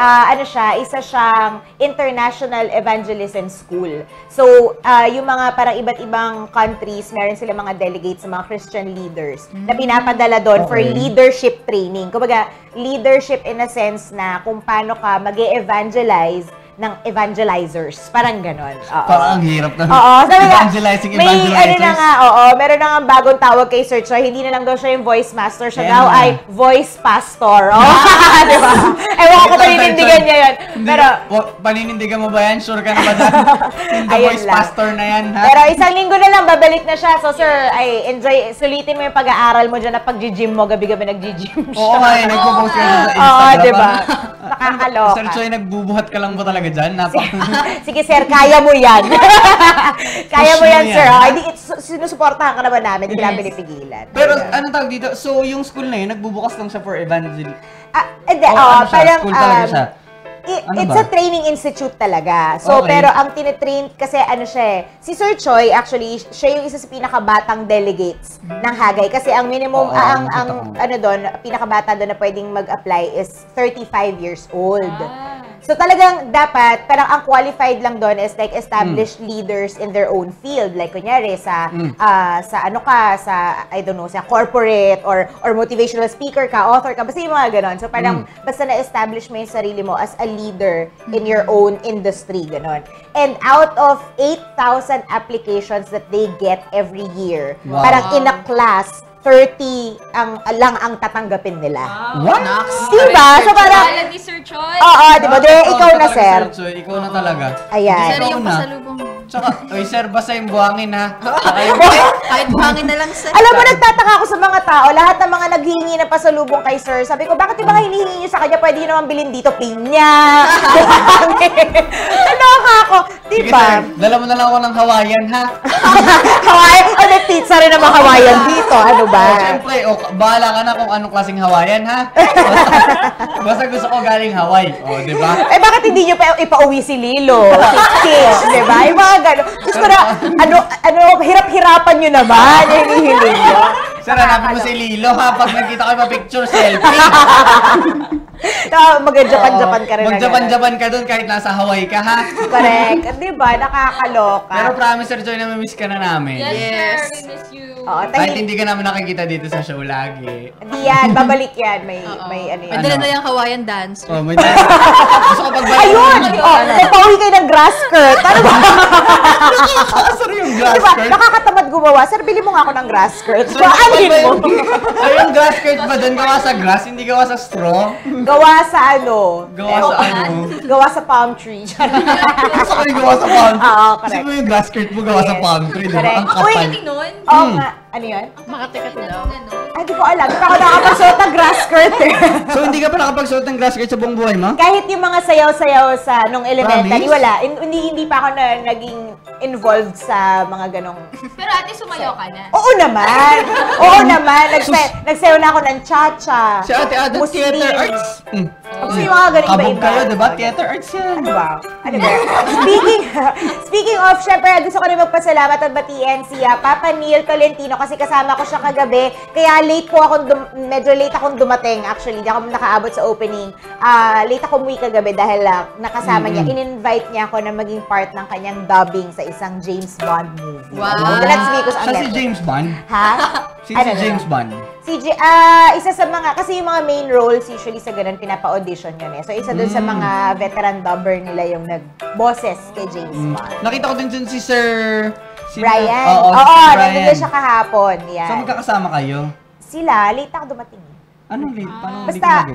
isa siyang international evangelism school. So, yung mga parang iba't ibang countries, meron sila mga delegates, mga Christian leaders na pinapadala doon for leadership training. Kumbaga, leadership in a sense na kung paano ka mag-evangelize ng evangelizers. Parang ganon. Parang ang hirap na. Evangelizing evangelizers. Meron na nga bagong tawag kay Sir Choi. Hindi na lang daw siya yung voice master. Siya daw ay voice pastor. Diba? Ewan ko paninindigan niya yun. Pero, paninindigan mo ba yan? Sure ka na ba dyan? Hindi voice pastor na yan, ha? Pero isang linggo na lang, babalik na siya. So, sir, enjoy. Sulitin mo yung pag-aaral mo dyan na pag-gym mo. Gabi-gabi nag-gym siya. Oo, nagpo-post ka sa Instagram. Diba? Nakakaloka. Sir Choi, nagbubuhat ka lang ba talaga dyan? Sige, sir, kaya mo yan. Kaya mo yan, sir. Sinusuportahan ka naman namin. Hindi namin pinipigilan. Pero, ano tawag dito? So, yung school na yun, nagbubukas lang siya for evangelism? Hindi, parang, school talaga siya? It's a training institute talaga. So, pero ang tinitrain, kasi si Sir Choi, actually, siya yung isa sa pinakabatang delegates ng Hagay. Kasi ang minimum, pinakabata doon na pwedeng mag-apply is 35 years old. So talagang dapat, parang ang qualified lang doon is like established leaders in their own field. Like kunyari sa I don't know, sa corporate or motivational speaker ka, author ka, basta yung mga ganon. So parang basta na-establish mo yung sarili mo as a leader in your own industry, ganon. And out of 8,000 applications that they get every year, parang in a class, 30 lang ang tatanggapin nila. What? Diba? So parang... ni Sir Choi. Oo, diba? Ikaw na, sir. Ikaw na talaga. Ayan. Sir, yung pasalubong. Tsaka, oy sir, basta yung buhangin ha. Kahit buhangin na lang, sir. Alam mo, nagtataka ako sa mga tao, lahat ng mga naghihingi ng pasalubong kay sir, sabi ko, bakit yung mga hinihingi nyo sa kanya, pwede nyo naman bilhin dito, pinya, Naloka ako, diba? Sige sir, dala mo na lang ako ng Hawaiian ha. Hawaiian? O, may pizza rin ng mga Hawaiian dito, ano ba? Siyempre, bahala ka na kung anong klaseng Hawaiian ha. Basta gusto ko galing Hawaii, diba? Bakit hindi nyo pa ipauwi si Lilo? Diba? Yung mga gano'n. Diyos ko na, hirap-hirapan nyo naman. Hinihiling nyo. Sir, hanapin mo si Lilo ha. Pag nagkita kayo pa-picture, selfie. Mag-Japan-Japan ka rin. Mag-Japan-Japan ka dun kahit nasa Hawaii ka ha. Correct. Diba? Nakakaloka. Pero promise, Sir Joy, na mamiss ka na namin. Yes, we miss you. Kahit hindi ka namin nakikita dito sa show lagi. Hindi yan. Babalik yan. May ano yan. Madala na yung Hawaiian dance. May dance. Gusto ko pagbalik. Ayun! Nagpauwi kayo ng grass skirt. Ano ba? Sir, yung grass diba? skirt. Nakakatamad gumawa. Sir, bili mo nga ako ng grass skirt. So, anin mo? Ay, yung grass skirt ba dun? Gawa sa grass? Hindi gawa sa straw? Gawa sa ano? Gawa sa palm tree. Gusto ko yung gawa sa palm tree. Oo, correct. Kasi mo yung grass skirt mo gawa sa palm tree, diba? Ang kapal. Oo nga. Ano yun? Makati-kati daw. Ay, di ko alam. Hindi pa ako nakapagsuot ng grass skirt eh. So, hindi ka pa nakapagsuot ng grass skirt sa buong buhay mo? Kahit yung mga sayaw-sayaw sa nung elementary, wala. Hindi pa ako naging involved sa mga ganong... Pero ate, sumayaw ka na. Oo naman! Oo naman! Nagsayaw na ako ng cha-cha. Si ate Ada, theater arts. Kasi yung mga ganun Kabog iba-iba. kayo, diba? Theater arts yan. Ano ba? Speaking of, syempre, gusto ko rin magpasalamat at batiin si Papa Neil Tolentino kasi kasama ko siya kagabi. Kaya medyo late akong dumating actually. Hindi ako nakaabot sa opening. Late ako umuwi kagabi dahil nakasama niya. In-invite niya ako na maging part ng kanyang dubbing sa isang James Bond movie. Wow! Let's make us Siya si James Bond? Ha? Si James Bond? Isa sa mga, kasi yung mga main roles usually sa ganun, pinapa-audition yun eh. So, isa dun sa mga veteran dubber nila yung nag-bosses kay James Bond. Nakita ko din si Sir... Brian. Oo, nandun siya kahapon. Yan. So, magkakasama kayo? Sila, late ako dumating. Anong late? Paano Basta,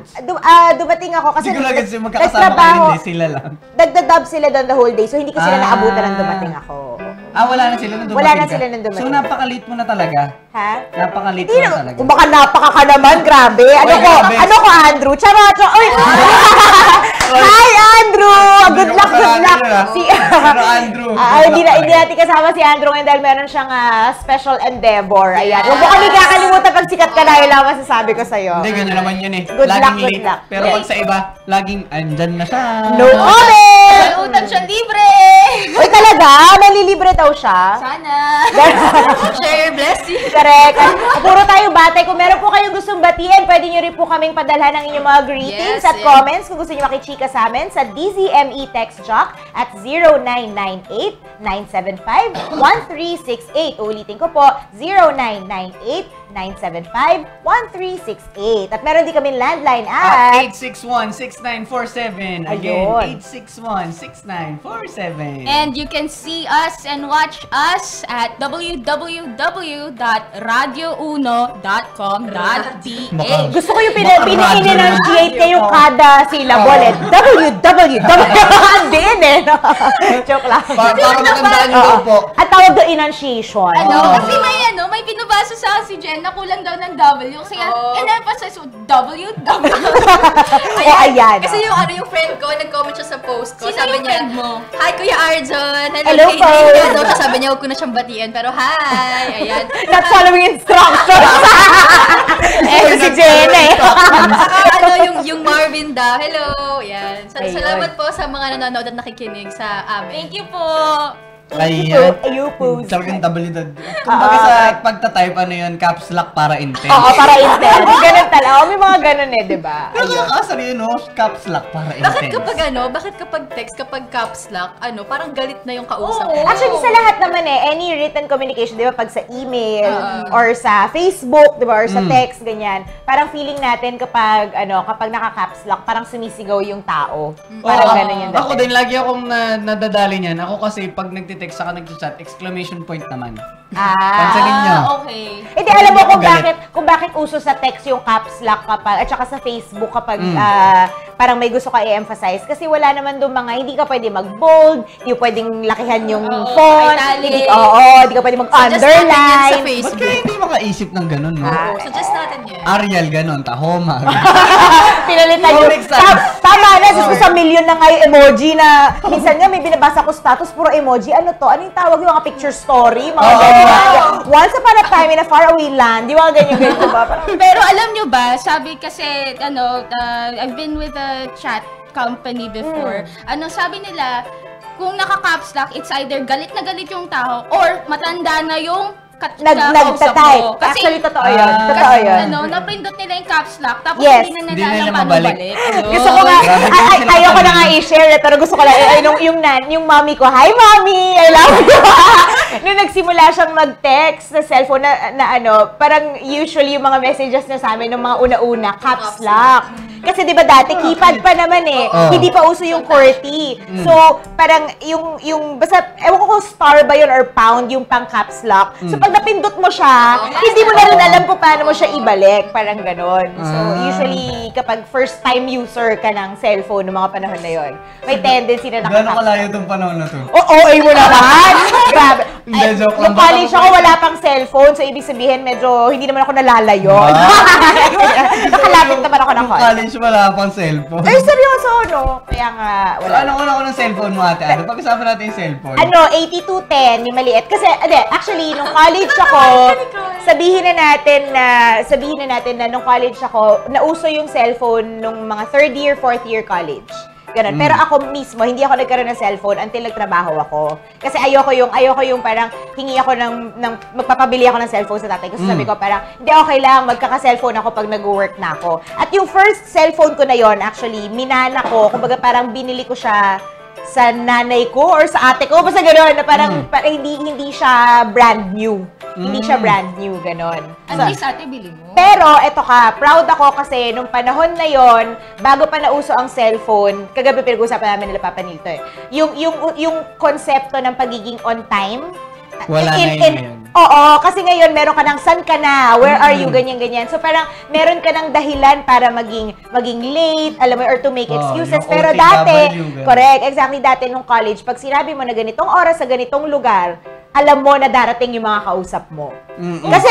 dumating ako kasi... Hindi ko lagets yung magkakasama kayo, hindi sila lang. Nagda-dub sila doon the whole day, so hindi ko sila naabutan nang dumating ako. Wala na sila nang dumating Wala na sila nang dumating. So, napaka-late mo na talaga? Ha? Napaka-late mo na talaga? Kung baka napaka ka naman, grabe. Ano ko, Andrew? Charot! Oy! Hi, Andrew! Good luck, good luck! Pero Andrew, hindi natin kasama si Andrew ngayon dahil meron siyang special endeavor. Ayan. Huwag mo kami kakalimutan pag sikat ka na, yun lang masasabi ko sa'yo. Hindi, gano'n naman yun eh. Good luck, good luck. Pero pag sa iba, laging andyan na siya. No comment! Utang siya libre! Uy, talaga? Nalilibre daw siya? Sana! Share your blessing! Correct. Puro tayo batay. Kung meron po kayong gustong batiin, pwede nyo rin po kaming padalhan ng inyong mga greetings at comments. Kung gusto nyo makichika sa amin sa DZME Text Jock at 0998-975-1368. Ulitin ko po, 0998-975-1368. At meron din kami landline at 861-6947. Again, 861-6947. And you can see us and watch us at www.radiouno.com.ph. Gusto ko yung in-enunciate niya yung kada syllable eh. Din eh. Joke lang. Para matandaan nyo daw po. At tawag doon enunciation. Kasi may binabasa sa si Jen na kulang daw ng W. Kasi in-emphasize W. Ayan. Kasi yung friend ko, nag-comment siya sa post ko. Sabi niya, hi Kuya Arjun. Hello po. Sabi niya, huwag ko na siyang batiin. Pero hi. Ayan. Not following instructions. Si Jen eh. Yung Marvin daw. Hello. Ayan. Salamat po sa mga nanonood at nakikinig sa amin. Thank you po. Ayan. Ayupos. Talagang tabalidad. Kumbaga sa pagta-type, ano yun, caps lock para intense. Oo, para intense. Ganun talaga. May mga ganun diba? Pero nakakasal yun, no? Caps lock para intense. Bakit kapag text, kapag caps lock, parang galit na yung kausap mo? Actually, sa lahat naman any written communication, di ba, pag sa email, or sa Facebook, di ba, or sa text, ganyan, parang feeling natin kapag naka-caps lock, parang sumisigaw yung tao. Parang ganun yung Ako din, lagi akong nadadali niyan. Ako kasi, pag nagtitext saka nagchat, exclamation point naman. Pansinin niyo. Okay. Hindi, alam mo kung bakit uso sa text yung caps lock kapag, at saka sa Facebook kapag parang may gusto ka i-emphasize. Kasi wala naman doon hindi ka pwede mag-bold, hindi pwedeng lakihan yung font, hindi ka pwede mag-underline. Ba't kaya hindi makaisip ng ganun, no? Suggest natin yun. Arial, ganun, tahoma. Pinalitan yung, tama na, sa million na nga yung emoji na, minsan nga may binabasa ko status, puro emoji. Ano to? Ano yung tawag yung mga picture story? Mga ganyan. Once upon a time in a faraway land, di ba ganyan ba? Pero alam nyo ba, sabi kasi, I've been with a chat company before. Sabi nila, kung naka-caps lock, it's either galit na galit yung tao or matanda na yung nagta-type. Actually, totoo yun. Totoo yun. Napindot nila yung caps lock, tapos hindi na nila paano balik. Gusto ko nga, ayoko na nga i-share, pero gusto ko lang, yung mommy ko, hi mommy, I love you. Nung nagsimula siyang mag-text sa cellphone parang usually yung mga messages niya sa amin, ng mga una-una, caps lock. Kasi di ba dati, keypad pa naman hindi pa uso yung QWERTY. So, parang basta, ewan ko kung star ba yun or pound yung pang caps lock. So, pag napindot mo siya, hindi mo na rin alam kung paano mo siya ibalik. Parang ganon. So, usually, kapag first time user ka ng cellphone noong mga panahon na yun, may tendency na Gano'n kalayo itong panahon na to? Ay mo naman! Grabe. Hindi, joke lang. Nung college ako, wala pang cellphone. So, ibig sabihin, medyo hindi naman ako nalalayo. Nakalapit naman ako ng college. College, wala pang cellphone. Ay, seryoso, no? Kaya nga, wala. So, anong una ko ng cellphone mo, ate? Pag-usapan natin yung cellphone. 8210, yung maliit. Kasi, actually, nung college ako, sabihin na natin na nung college ako, nauso yung cellphone nung mga 3rd year, 4th year college. Ganun. Pero ako mismo, hindi ako nagkaroon ng cellphone until nagtrabaho ako. Kasi ayoko yung parang hingi ako magpapabili ako ng cellphone sa tatay. Kasi sabi ko parang, hindi, okay lang, magkaka-cellphone ako pag nag-work na ako. At yung first cellphone ko na yon, actually, minana ko, kumbaga parang binili ko siya sa nanay ko or sa ate ko, basta gano'n, na parang hindi siya brand new. Hindi siya brand new, gano'n. At least ate, bili mo. Pero, eto ka, proud ako kasi nung panahon na yon, bago pa nauso ang cellphone, kagabi pinag-usapan namin nila Papa Nilto yung konsepto ng pagiging on time, wala na yun ngayon. Oo, kasi ngayon meron ka ng saan ka na, where are you, ganyan-ganyan. So parang meron ka ng dahilan para maging late, alam mo, or to make excuses. Pero dati, correct, exactly dati nung college, pag sinabi mo na ganitong oras sa ganitong lugar, alam mo na darating yung mga kausap mo. Kasi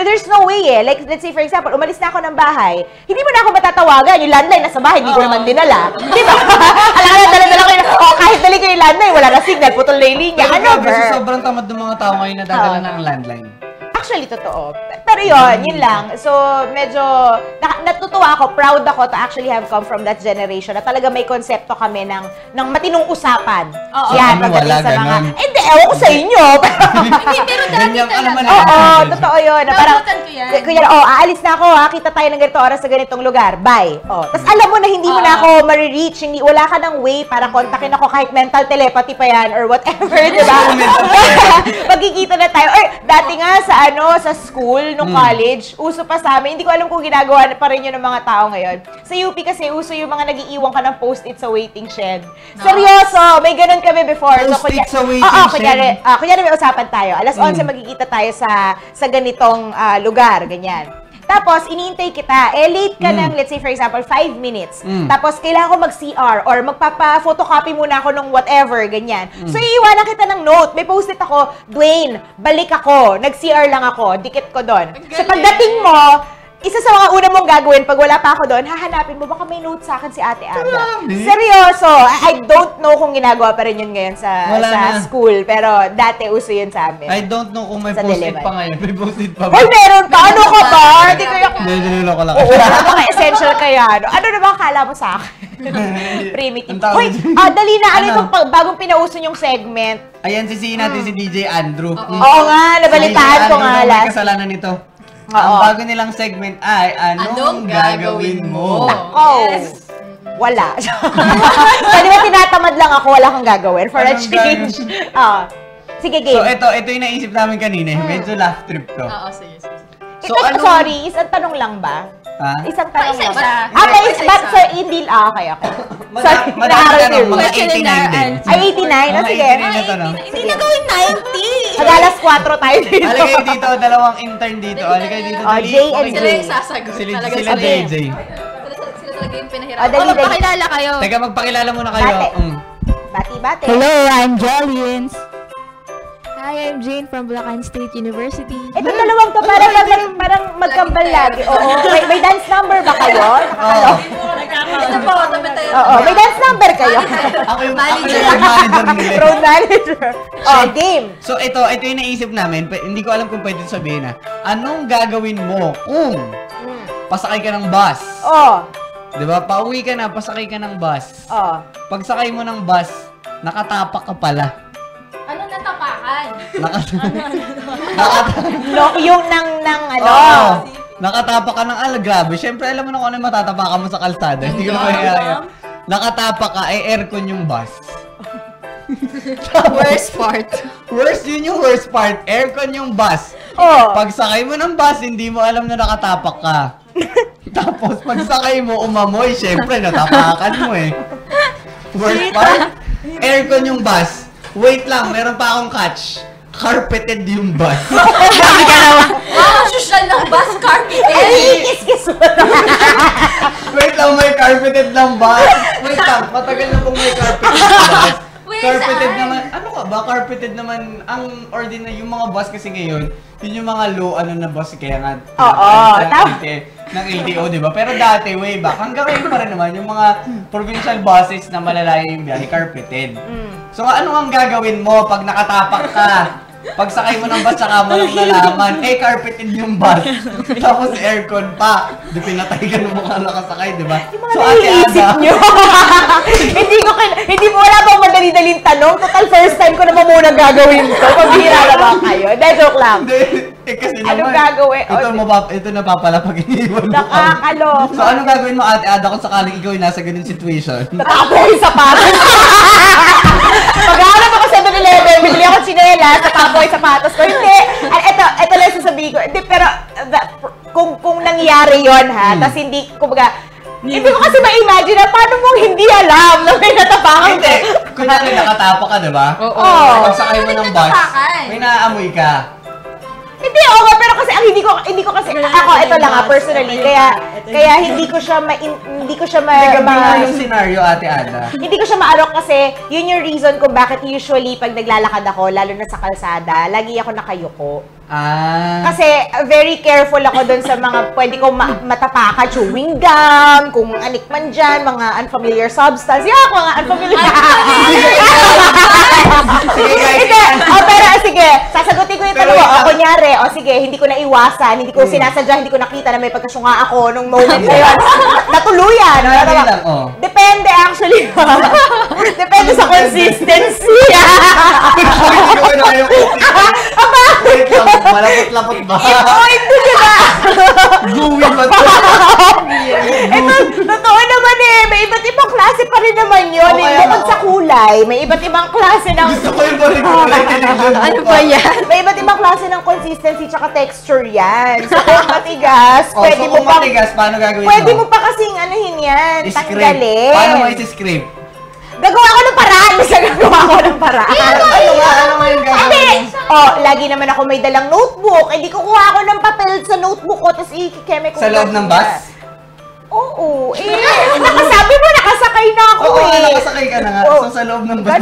there's no way Like, let's say for example, umalis na ako ng bahay, hindi mo na ako matatawagan. Yung landline nasa bahay, hindi ko naman dinala. Di ba? Alam ka na, dala-dala ko yun. Kahit dali ko yung landline, wala na signal, putol na yung linya. Kasi sobrang tamad ng mga tao ngayon na dadala ng landline. Actually, totoo. Pero yun lang. So, medyo, natutuwa ako, proud ako to actually have come from that generation na talaga may konsepto kami ng matinong usapan. Yan, pagdating sa mga, hindi, ewan ko sa inyo. Hindi, pero dati talaga. Oo, totoo yun. Nabutan ko yan. Kuya, aalis na ako kita tayo ng ganito oras sa ganitong lugar. Bye. Tapos alam mo na hindi mo na ako marireach, wala ka ng way para kontakin ako kahit mental telepathy pa yan or whatever, di ba? Magkikita na tayo. Or, dati nga sa school, nung college, uso pa sa amin. Hindi ko alam kung ginagawa pa rin yun ng mga tao ngayon. Sa UP kasi, uso yung mga nag-iiwan ka ng post-it sa waiting shed. Seryoso! May ganun kami before. Post-it sa waiting shed? Kunyari may usapan tayo. Alas 11 magkikita tayo sa ganitong lugar, ganyan. Tapos, iniintay kita. Late ka ng, let's say, for example, 5 minutes. Tapos, kailangan ko mag-CR or magpapa-photocopy muna ako ng whatever, ganyan. So, iiwanan kita ng note. May post-it ako, Dwayne, balik ako. Nag-CR lang ako. Dikit ko doon. So, pagdating mo, isa sa mga una mong gagawin pag wala pa ako doon, hahanapin mo, baka may note sa akin si Ate Ada. Seryoso! I don't know kung ginagawa pa rin yun ngayon sa school, pero dati uso yun sa amin. I don't know kung may post-it pa ngayon. May post-it pa ba? Ay, meron pa! Ano ka ba? Hindi ko yung... Nililo ko lang. Oo, mga essential kaya. Ano na ba akala mo sa akin? Primitive. Hoy, dali na. Ano itong bagong pinauso yung segment? Ayan, sisihin natin si DJ Andrew. Oo nga, nabalitaan ko nga May last. kasalanan nito. Ang bago nilang segment ay, anong gagawin mo? Yes. Wala. Pwede ba tinatamad lang ako, wala kang gagawin for a change? Sige, game. So, ito yung naisip namin kanina. Medyo laugh trip to. Oo, sige. So, Sorry, isang tanong lang ba? Isang tanong lang ba? Isa. Sir, hindi okay ako. Sorry, Madami tanong, mga 89 Question din. Ay, 89? Sige. Hindi na gawin 90. Mag-alas 4 tayo dito. Aligay dito, dalawang intern dito. Aligay dito, dali. J and Sila yung sasagot. Sila Talaga JJ. Sila talaga yung pinahirapan. Dali. Magpakilala kayo. Teka, magpakilala muna kayo. Bati-bati. Hello, I'm Jollians. Hi, I'm Jane from Bulacan State University. Ito dalawang to, parang magkambal lagi. Oo. May dance number ba kayo? Ito po, tabi tayo. Oo, may dance number kayo. Ako yung manager nila. Road manager. Game. So, ito yung naisip namin. Hindi ko alam kung pwede sabihin na. Anong gagawin mo kung pasakay ka ng bus? Diba? Pauwi ka na, pasakay ka ng bus. Pagsakay mo ng bus, nakatapak ka pala. Ano natapakan? Yung ng ano. Nakatapak ka ng grabe. Siyempre, alam mo na kung ano yung matatapakan mo sa kalsada. Hindi ko na kaya. Nakatapak ka, aircon yung bus. Worst part. Yun yung worst part. Aircon yung bus. Pagsakay mo ng bus, hindi mo alam na nakatapak ka. Tapos, pagsakay mo, umamoy. Siyempre, natapakan mo eh. Worst part, aircon yung bus. Wait lang, meron pa akong catch. Carpeted yung bus. Social ng bus, carpeted. Kiss-kiss mo. Wait lang, may carpeted ng bus. Wait lang, matagal na pong may carpeted ng bus. Carpeted naman, ano ka ba? Carpeted naman, ang ordinary, yung mga bus kasi ngayon, yun yung mga low, na bus, kaya nga, ng LTO, di ba? Pero dati, way back, hanggang ngayon pa rin naman, yung mga provincial buses na malalaya yung biyahe, carpeted. So, ano ang gagawin mo pag nakatapak ka? Pagsakay mo ng bus, saka mo lang nalaman, carpeted yung bus. Tapos aircon pa. Di pinatay ka ng mga nakasakay, di ba? So, Ate Ada, Hindi mo wala bang madali-daling tanong. Total first time ko naman muna gagawin to. Pagbihira na ba kayo? Hindi, joke lang. kasi Anong naman, gagawin? ito na papala pag iniwan mo. Nakakalok. So, anong gagawin mo, Ate Ada, kung sakaling ikaw ay nasa ganun situation? Tatapo yung sapatos. Pag-aarap ako sa 7-Eleven, bibili ako tsinelas, tatapo yung sapatos ko. Hindi. Ito lang sasabihin ko. Hindi, pero kung nangyari yon ha, tas hindi, kumbaga, hindi ko kasi ma-imagine na paano mong hindi alam na may natapakan ko. Hindi. Kunyari nakatapa ka, diba? Oo. Pagsakay mo ng bus, may naaamoy ka. Hindi, pero kasi hindi ko kasi ako ito lang personally kaya hindi ko siya yung scenario, Ate Ada. Hindi ko siya maarok kasi yun yung reason kung bakit usually pag naglalakad ako, lalo na sa kalsada, lagi ako nakayuko. Kasi very careful ako dun sa mga pwede kong matapaka, chewing gum, kung anik man dyan, mga unfamiliar substance. Mga unfamiliar. Pero sige, sasagutin ko yung tanong. Kunyari, sige, hindi ko naiwasan, hindi ko sinasadya, hindi ko nakita na may pagkasunga ako nung moment na yun. Natuluyan. Depende actually. Depende sa consistency. Wait lang, malapot-lapot ba? Hindi na. Gooey ba ito? Totoo naman may iba't ibang klase pa rin naman yun. Bukod sa kulay, may iba't ibang klase ng... Gusto ko yung kulay. Ano ba yan? May iba't ibang klase ng consistency tsaka texture yan. So kung matigas, pwede mo pa... matigas, paano gagawin mo? Pwede mo pa kasing yan, tanggalin. Paano mo isi-scrape? Gagawa ko ng paraan. Basta gagawa ko ng paraan. Ano nga yung gagawin? Lagi naman ako may dalang notebook. Hindi kukuha ako ng papel sa notebook ko, tapos i-keme ko. Sa loob ng bus? Oo. Nakasabi mo, nakasakay na ako nakasakay ka na nga. So sa loob ng bus,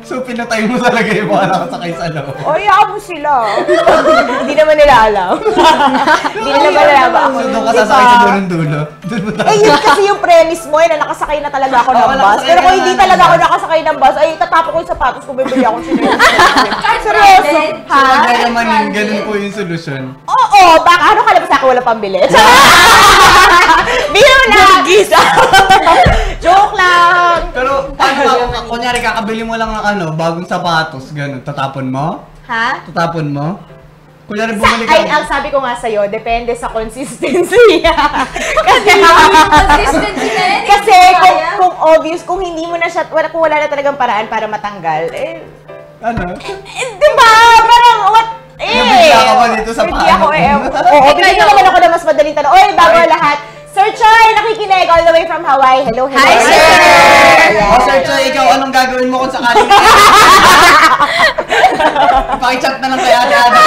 so pinatay mo talaga yung mga nakasakay sa loob. Hayaan mo sila. Hindi naman nila alam. Hindi naman nila alam. So doon ka sasakay sa dulo. Yun kasi yung premise mo, na nakasakay na talaga ako ng bus. Pero kung hindi talaga ako nakasakay ng bus, ay tatapo ko yung sapatos ko, bibili ako sila. Seryoso. So wag naman ganun po yung solusyon. Oo, baka ano ka na ba sa akin walang pambili? Biro lang! Joke lang! Pero paano kunyari kakabili mo lang ng ano, bagong sapatos, gano'n, tatapon mo? Ha? Tatapon mo? Kunyari bumili ka. Ang sabi ko nga sa'yo, depende sa consistency. Kasi kung obvious, kung hindi mo na siya, kung wala na talagang paraan para matanggal, ano? Diba? Parang, what? Nabigla ka ba dito sa Hindi ako Oo, bigyan naman ako na mas madaling tanong. Oy, bago lahat, Sir Choi, nakikinig all the way from Hawaii. Hello, hello. Hi, Sir! Sir Choi, ikaw anong gagawin mo kung sakaling Pakichat na lang kay Ate Ada.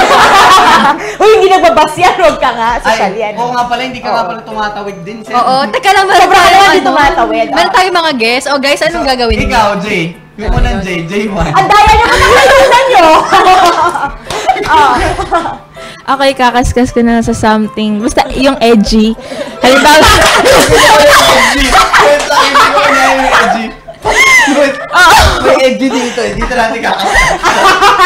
Uy, hindi nagbabas yan. Huwag ka nga. Social yan. Oo nga pala, hindi ka nga pala tumatawid din. Oo, teka lang. Sobrang lang hindi tumatawid. Meron tayong mga guests. O guys, anong gagawin niyo? Ikaw, Jay. Yung unang J1. Ang daya niyo kung nakalimutan niyo. Okay, kakaskas ko na sa something. Basta yung edgy. Halimbawa, may edgy dito. Dito natin kakaskas.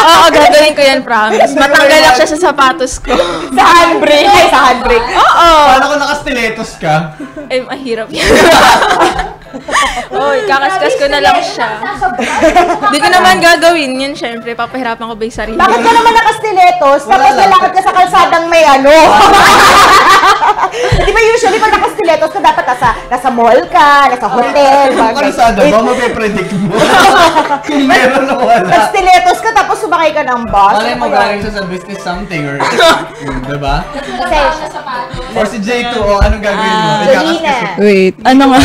oo, gagawin ko yan, promise. Matanggal lang siya sa sapatos ko. Sa handbrake. Ay, sa handbrake. Oo. Paano kung nakastiletos ka? Eh, mahirap yan. Oy, kakaskas ko na lang siya. Hindi ko naman gagawin yun, syempre. Papahirapan ko ba yung sarili? Bakit ka naman nakastiletos? Tapos lalakad ka sa kalsadang may ano? Di ba usually pag nakastiletos ka, dapat nasa mall ka, nasa hotel. Kung kalsada ba, mapipredict mo? Kung meron o wala. Nakastiletos ka, tapos sumakay ka ng bus. Malay mo galing siya sa business something or diba? Or si J2, anong gagawin mo? Jolina. Wait, ano nga?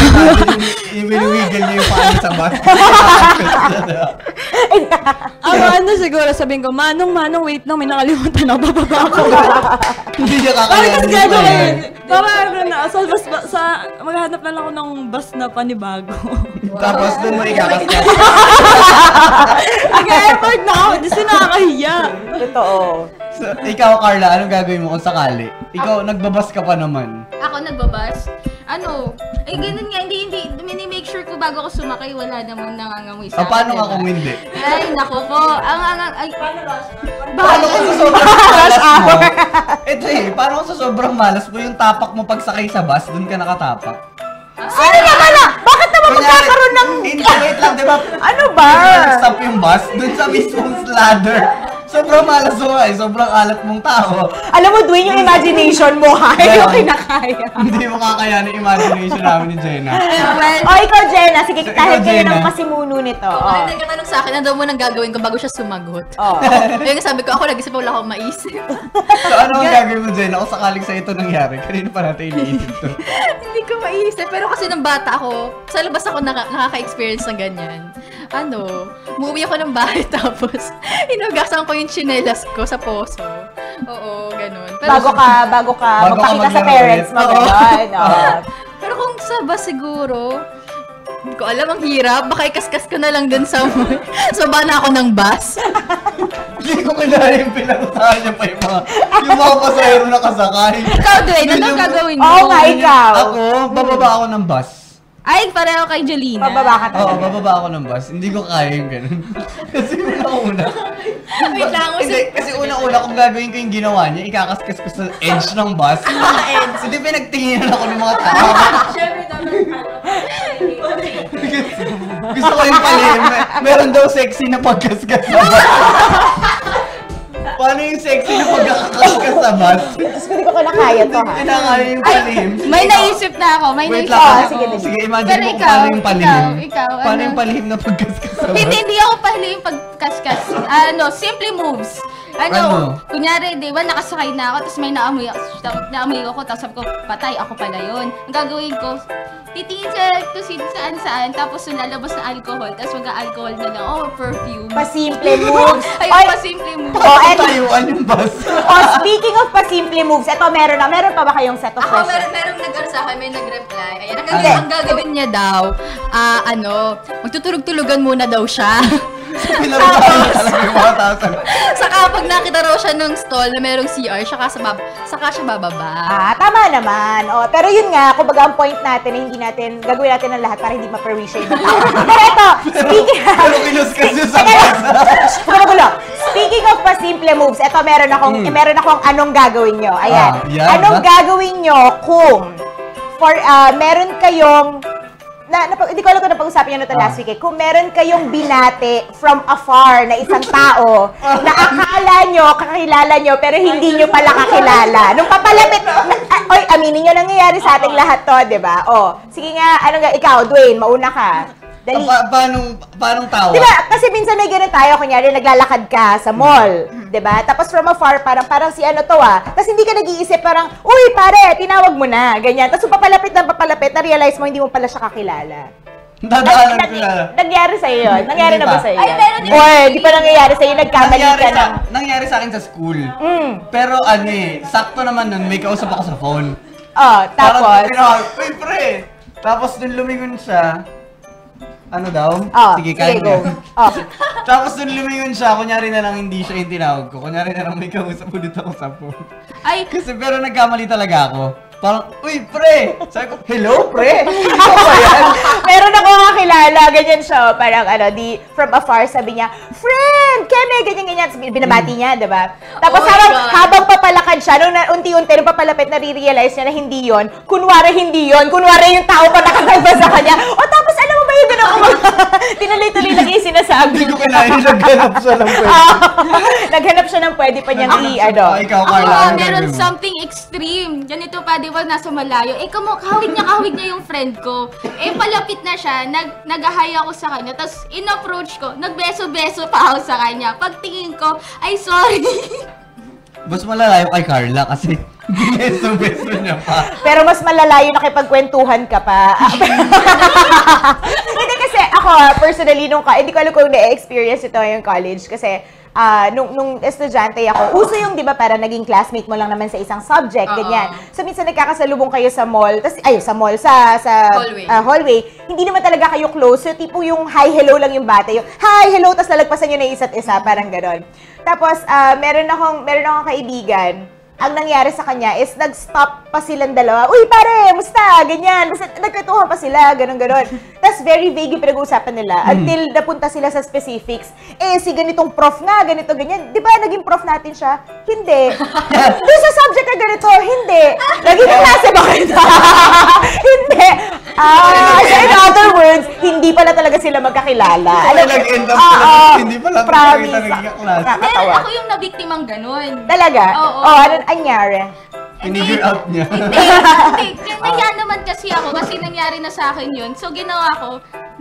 Ibiniwigil niya yung paano sa bus. Ano siguro, sabihin ko, Manong, wait lang, may nakalimutan ako, bababa ako. Hindi niya kakayanin. Parang maghahanap na lang ako ng bus na panibago. Tapos doon mo ikakaskas. Nag-effort na ako, hindi nakakahiya. Totoo. So, ikaw, Carla, anong gagawin mo kung sakali? Ikaw, nagbabas ka pa naman. Ako nagbabas? Ganun nga, mini-make sure ko bago ako sumakay, wala namang nangangamoy sa akin. Paano nga kung hindi? Ay, naku po. Paano kung sa sobrang malas mo? Paano kung sa sobrang malas mo, yung tapak mo pagsakay sa bus, dun ka nakatapak? Sino naman na? Bakit naman magkakaroon ng... Hindi, wait lang, diba? Ano ba? Stop yung bus, dun sa mismong ladder. Sobrang malas mo sobrang alat mong tao. Alam mo, Dwayne, yung imagination mo, hindi mo kinakaya. Hindi mo kakayanin yung imagination namin ni Jenna. Ikaw, Jenna. Sige, kahit kayo ng pasimuno nito. Nagkatanong sa akin, ano daw mo nang gagawin ko bago siya sumagot. Yung sabi ko, ako nag-isip wala akong maisip. So, ano ang gagawin mo, Jenna? Kung sakaling sa ito nangyari, kanina pa natin iniisip to. Hindi ko maisip. Pero kasi nang bata ako, sa labas ako nakaka-experience ng ganyan. Umuwi ako ng bahay tapos hinugasan ko yung tsinelas ko sa poso. Oo, ganun. Pero bago ka magpakita sa parents mo, gano'n. Pero kung sa bus siguro, hindi ko alam, ang hirap. Baka ikaskas ko na lang dun sa baba na ako ng bus. Hindi ko kinaya yung pinagutahan niya pa yung mga pasahero na kasakay. Ikaw, Dwayne, anong gagawin mo? Oo nga, ikaw. Ako, bababa ako ng bus. Ay, pareho kay Jolina. Bababa ka talaga. Oo, bababa ako ng bus. Hindi ko kaya yung ganun. Kasi una. Wait lang. Kasi una kung gagawin ko yung ginawa niya, ikakaskas ko sa edge ng bus. Hindi pinagtinginan ako ng mga tao. Gusto ko yung palihim. Meron daw sexy na pagkaskas sa bus. Paano yung sexy na pagkakaskas sa bus? Hindi ko kinakaya to, ha? Kinakaya yung palihim. May naisip na ako. Wait lang. Sige, imagine mo kung paano yung palihim. Paano yung palihim na pagkaskas sa bus? Hindi ako palihim pagkaskas. Simple moves. Kunyari, di ba, nakasakay na ako, tapos may naamoy ako, tapos sabi ko, patay, ako pala yun. Ang gagawin ko, titingin sa saan, tapos lalabas na alcohol, tapos mag-alcohol na lang, perfume. Pasimple moves. Pasimple moves. Tayuan yung bus. Speaking of pasimple moves, eto meron pa ba kayong set of questions? Merong nag-ano sa akin, may nag-reply. Ayan, ang gagawin niya daw, magtutulog-tulugan muna daw siya. Pinarugahan niya talaga yung mga tao. Saka pag nakita raw siya ng stall na merong CR, saka siya bababa. Tama naman. Pero yun nga, kumbaga ang point natin na hindi natin, gagawin natin ang lahat para hindi ma-perwisya yung tao. Pero ito, speaking Pero kinuskas yun sa bus. Speaking of pasimple telemoves. Ito, meron akong anong gagawin nyo. Ayan. Yan, anong gagawin nyo kung meron kayong hindi ko alam kung napag-usapan nyo na ito last week eh. Kung meron kayong binate from afar na isang tao na akala nyo, kakilala nyo, pero hindi nyo pala kakilala. Nung papalapit, aminin nyo, nangyayari sa ating lahat to, di ba? Sige nga, ikaw, Dwayne, mauna ka. Dali. Paanong tawa? Diba, kasi minsan may ganun tayo, kunyari naglalakad ka sa mall, diba? Tapos from afar, parang si ano to Tapos hindi ka nag-iisip, parang, uy, pare, tinawag mo na, ganyan. Tapos papalapit, na-realize mo, hindi mo pala siya kakilala. Dadaanan ko na. Nangyari sa'yo yun? Nangyari na ba sa'yo yun? Ay, meron din. Oy, di pa nangyayari sa'yo, nagkamali ka na. Nangyari sa akin sa school. Pero sakto naman nun, may kausap ako sa phone. Tapos? Uy, pre! Tapos dun lumingon siya. Ano daw? Sige, go. Tapos dun lumingon siya, kunyari na lang hindi siya yung tinawag ko. Kunyari na lang may kausap ulit ako sa phone. Ay! Kasi pero nagkamali talaga ako. Parang, uy, pre! Sabi ko, hello, pre! Ikaw ba yan? Meron ako kakilala, ganyan siya. Parang, from afar, sabi niya, friend, Keme, ganyan. Binabati niya, diba? Tapos habang papalakad siya, nung unti-unti, nung papalapit, nare-realize niya na hindi yon. Kunwari hindi yon. Kunwari yung tao pa nakatalba sa kanya. Tapos, alam mo ba yun, tinuloy-tuloy lang yung sinasabi. Hindi ko kinahin, naghanap siya ng pwede. Naghanap siya ng pwede pa niyang Ikaw, Carla, meron something extreme. Ganito pa, di ba, nasa malayo. Kahawig niya yung friend ko. Palapit na siya, nag-hi ako sa kanya, tapos in-approach ko, nagbeso-beso pa ako sa kanya. Pagtingin ko, ay sorry. Mas malala yung kay Carla kasi beso-beso niya pa. Pero mas malala yung nakipagkwentuhan ka pa. Hindi kasi ako, personally, hindi ko alam kung na-experience ito yung college kasi nung estudyante ako, uso yung, di ba, para naging classmate mo lang naman sa isang subject, ganyan. So, minsan nagkakasalubong kayo sa mall, sa hallway, hindi naman talaga kayo close. So, tipo yung hi, hello lang yung bata. Yung hi, hello, tas lalagpasan nyo na isa't isa, parang ganon. Tapos, meron akong kaibigan. Ang nangyari sa kanya is nag-stop pa silang dalawa. Uy, pare, musta? Ganyan. Basta nagkwentuhan pa sila, ganon-ganon. Tapos very vague yung pinag-uusapan nila until napunta sila sa specifics. Si ganitong prof nga, ganito, ganyan. Di ba naging prof natin siya? Hindi. Doon sa subject na ganito, hindi. Naging klase ba kita? Hindi. So in other words, hindi pala talaga sila magkakilala. Nag-end up sila, hindi pala promise. naging klase. Ako yung nabiktimang ganun. Talaga? Oo. Anong anyari? Pinigure out niya. Hindi. Kaya naman kasi ako, kasi nangyari na sa akin yun. So, ginawa ko,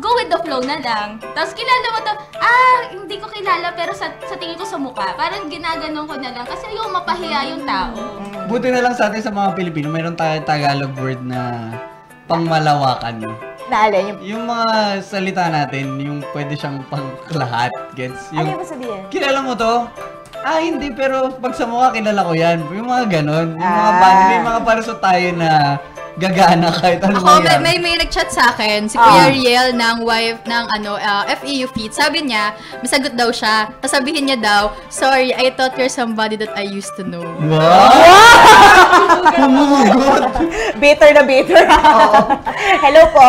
go with the flow na lang. Tapos, kilala mo to, hindi ko kilala, pero sa tingin ko sa mukha. Parang ginaganon ko na lang, kasi yung mapahiya yung tao. Buti na lang sa atin sa mga Pilipino, mayroon tayong Tagalog word na pangmalawakan. Naalala yung mga salita natin, yung pwede siyang pang lahat, gets? Ano yung sabihin? Kilala mo to? Hindi, pero pag sa mukha, kilala ko yan. Yung mga ganon. Yung mga band, may mga palusot tayo na gagana kahit ano mangyari. May nag-chat sa akin, si Kuya Riel ng wife ng FEU Feet. Sabi niya, masagot daw siya. Tapos sabihin niya daw, sorry, I thought you're somebody that I used to know. Wow! Pumugot! Bitter na bitter. Hello po.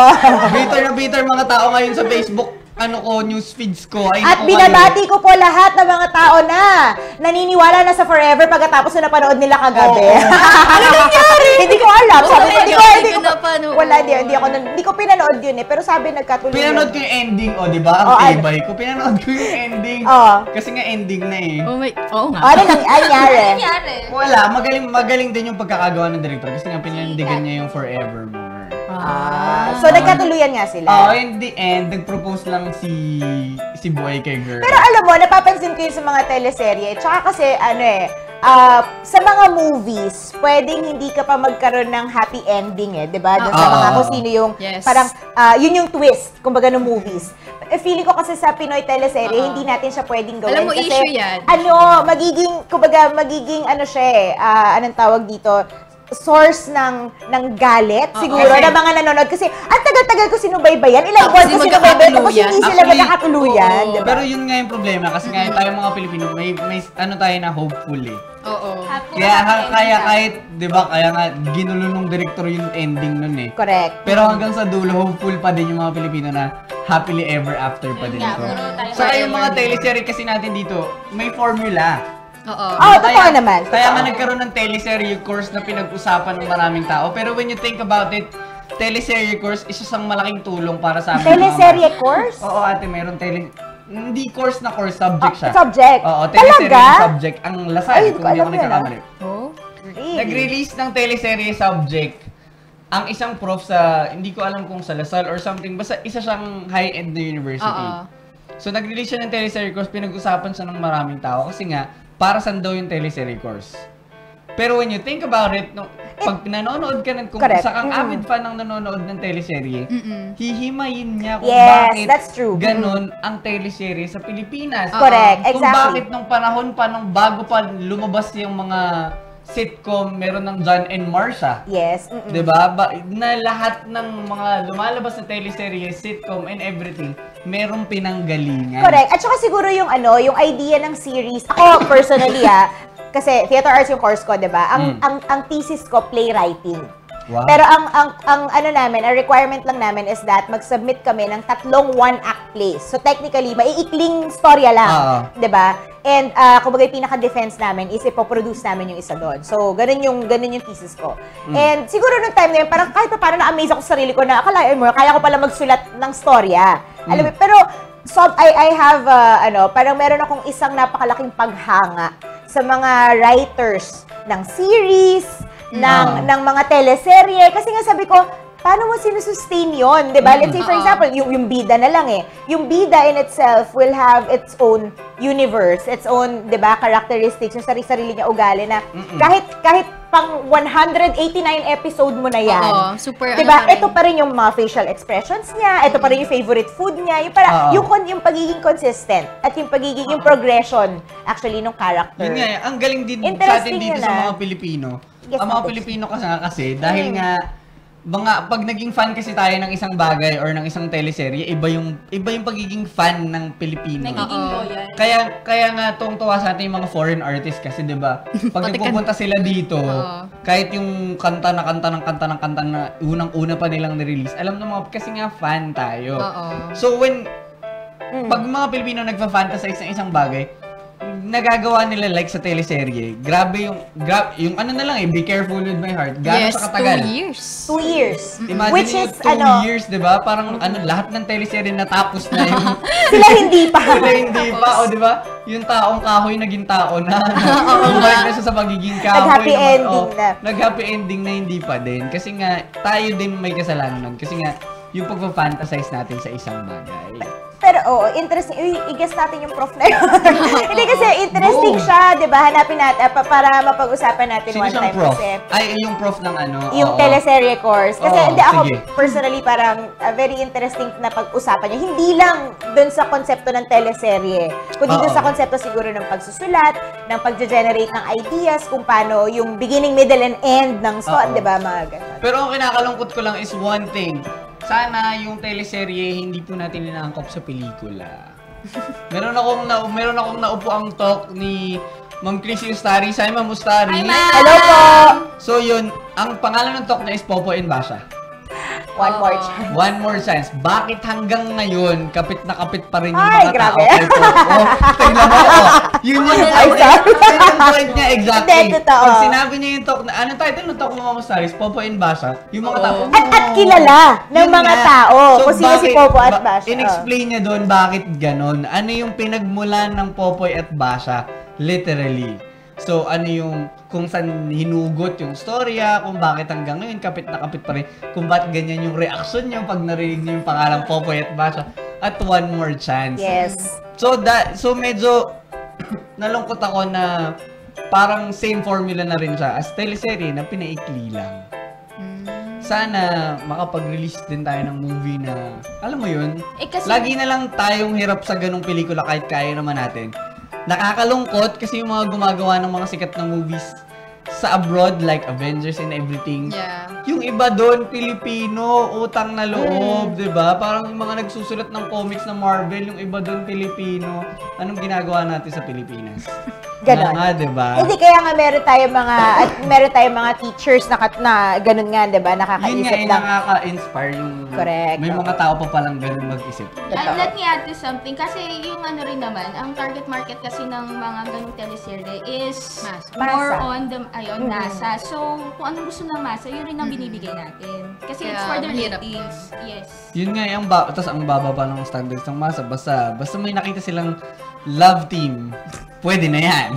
Bitter na bitter mga tao ngayon sa Facebook. News feeds ko. At binabati ko po lahat ng mga tao na naniniwala na sa forever pagkatapos na napanood nila kagabi. Ano nangyari? Hindi ko alam. Sabi ko, hindi ko pinanood yun eh. Pero sabi nagkatuloy. Pinanood ko yung ending, di ba? Ang tibay ko. Pinanood ko yung ending. Kasi nga ending na eh. Oo nga. Ano nangyari? Wala. Magaling din yung pagkakagawa ng director. Kasi nga pinanindigan niya yung forevermore. So nagkatuluyan nga sila. In the end, nag-propose lang si boy kay girl. Pero alam mo, napapansin ko yun sa mga teleserye. Tsaka kasi, sa mga movies, pwedeng hindi ka pa magkaroon ng happy ending eh. Diba? Doon sa mga kung sino yung, parang, yun yung twist, kumbaga ng movies. Feeling ko kasi sa Pinoy teleserye, hindi natin siya pwedeng gawin. Alam mo, kasi, issue yan. Magiging ano siya eh, anong tawag dito, source ng galit siguro ng mga nanonood kasi ang tagal-tagal ko sinubaybayan, ilang buwan ko sinubaybayan tapos hindi sila magkakatuluyan, diba? Pero yun nga yung problema kasi nga tayo mga Pilipino may tayo na hopeful eh. Oo. Kaya kahit, di ba, kaya nga ginulo nung director yung ending nun eh. Correct. Pero hanggang sa dulo, hopeful pa din yung mga Pilipino na happily ever after pa din ito. Saka yung mga teleserye kasi natin dito, may formula. Oo. Totoo naman. Kaya nga nagkaroon ng teleserye course na pinag-usapan ng maraming tao. Pero when you think about it, teleserye course, isa sang malaking tulong para sa amin. Teleserye course? Oo, ate, meron hindi course na course, subject siya. Subject? Oo, teleserye Talaga? subject. Ang Lasal, kung hindi ako nagkakamali. Oh, really? Nag-release ng teleserye subject ang isang prof sa, hindi ko alam kung sa Lasal or something, basta isa siyang high-end na university. So, nag-release siya ng teleserye course, pinag-usapan siya ng maraming tao kasi nga, para saan daw yung teleserye course. Pero when you think about it, pag nanonood ka kung isa kang avid fan ng nanonood ng teleserye, hihimayin niya kung bakit ganun ang teleserye sa Pilipinas. Correct, exactly. Kung bakit nung panahon pa, nung bago pa lumabas yung mga sitcom, meron ng John and Marsha. Yes. Diba? Na lahat ng mga lumalabas na teleserye, sitcom, and everything, merong pinanggalingan. Correct. At saka siguro yung yung idea ng series, ako personally kasi theater arts yung course ko, 'di ba? Ang thesis ko playwriting. Wow. Pero ang namin, ang requirement lang namin is that mag-submit kami ng 3 one-act plays. So technically, maiikling storya lang, 'di ba? And kumbaga yung pinaka-defense namin is ipoproduce namin yung isa doon. So ganun yung thesis ko. And siguro nung time na yun, parang kahit pa paano na-amaze ako sa sarili ko na akalain mo, kaya ko pala magsulat ng storya. Alam mo, pero I have parang meron akong isang napakalaking paghanga sa mga writers ng series, ng mga teleserye. Kasi nga sabi ko, paano mo sinusustain yun? Diba? Let's say, for example, yung bida na lang Yung bida in itself will have its own universe, its own, diba, characteristics, yung sarili-sarili niya ugali na kahit pang 189 episode mo na yan. Super diba? Ito pa rin yung mga facial expressions niya, ito pa rin yung favorite food niya, yung pagiging consistent at yung pagiging yung progression actually ng character. Yun nga, ang galing din sa atin dito sa mga Pilipino. Ang mga Pilipino kasi dahil nga pag naging fan kasi tayo ng isang bagay or ng isang teleserye, iba yung pagiging fan ng Pilipino. Nagiging loyal. Kaya nga tuwang-tuwa sa atin yung mga foreign artists kasi 'di ba? Pag nagpupunta sila dito, kahit yung kanta na unang-una pa nilang ni-release, alam ng mga kasi nga fan tayo. So pag mga Pilipino nagfa-fantasize ng isang bagay, nagagawa nila like sa teleserye. Grabe yung Be Careful With My Heart. Gano'n sa katagal? 2 years. 2 years. Imagine which yung is 2 years, di ba? Parang lahat ng teleserye natapos na yung... Sila hindi pa. O di ba? Yung taong kahoy naging tao na. Bumalik na siya sa pagiging kahoy. Nag-happy ending na. Nag-happy ending na hindi pa din. Kasi nga, tayo din may kasalanan nun. Kasi nga, yung pagpa-fantasize natin sa isang bagay. Pero interesting. I-guess natin yung prof na yun. Hindi kasi interesting siya, di ba? Hanapin natin para mapag-usapan natin one time. Prof? Kasi. Ay, yung prof ng yung teleserye course. Kasi hindi ako personally parang very interesting na pag-usapan niya. Hindi lang dun sa konsepto ng teleserye, kundi dun sa konsepto siguro ng pagsusulat, ng pag-generate ng ideas, kung paano yung beginning, middle, and end ng story, di ba? Mga ganun. Pero ang kinakalungkot ko lang is one thing. Sana yung teleserye hindi po natin inaangkop sa pelikula. Meron akong naupo ang talk ni Ma'am Chrissy Ustari. Hi, Ma'am Ustari. Hello po! So yun, ang pangalan ng talk na is Popo and Basha. One more chance. One more chance. Bakit hanggang ngayon, kapit na kapit pa rin yung mga tao kay Popo? Tignan mo, yun yung point niya exactly. Pag sinabi niya yung talk na, anong title ng talk ng Ma'am Ustari? Popo and Basha. Yung mga tao. At kilala ng mga tao kung sino si Popo at Basha. In-explain niya doon bakit ganon. Ano yung pinagmulan ng Popoy at Basha? Literally. So, ano yung, kung saan hinugot yung storya, kung bakit hanggang ngayon, kapit na kapit pa rin, kung bakit ganyan yung reaksyon nyo pag narinig nyo yung pangalang Popoy at Basha, at One More Chance. Yes. So, medyo, nalungkot ako na parang same formula na rin siya as teleserye na pinaikli lang. Sana makapag-release din tayo ng movie na, alam mo yun, lagi na lang tayong hirap sa ganung pelikula kahit kaya naman natin. Nakakalungkot kasi yung mga gumagawa ng mga sikat na movies sa abroad like Avengers and everything. Yeah. Yung iba doon, Pilipino, utang na loob, 'di ba? Parang yung mga nagsusulat ng comics na Marvel, yung iba doon Pilipino. Anong ginagawa natin sa Pilipinas? Ganon. Nga, diba? Hindi, kaya nga meron tayong mga teachers na ganun nga, diba? Nakakaisip Yun nga, lang. nakaka-inspire yung... Correct. May mga tao pa palang ganun mag-isip. Let me add to something. Kasi yung ano rin naman, ang target market kasi ng mga ganung teleserye is more on the, masa. So, kung anong gusto ng masa, yun rin ang binibigay natin. Kasi it's for the ratings. Yes. Yun nga, tapos ang baba pa ng standards ng masa. Basta may nakita silang love team, pwede na yan.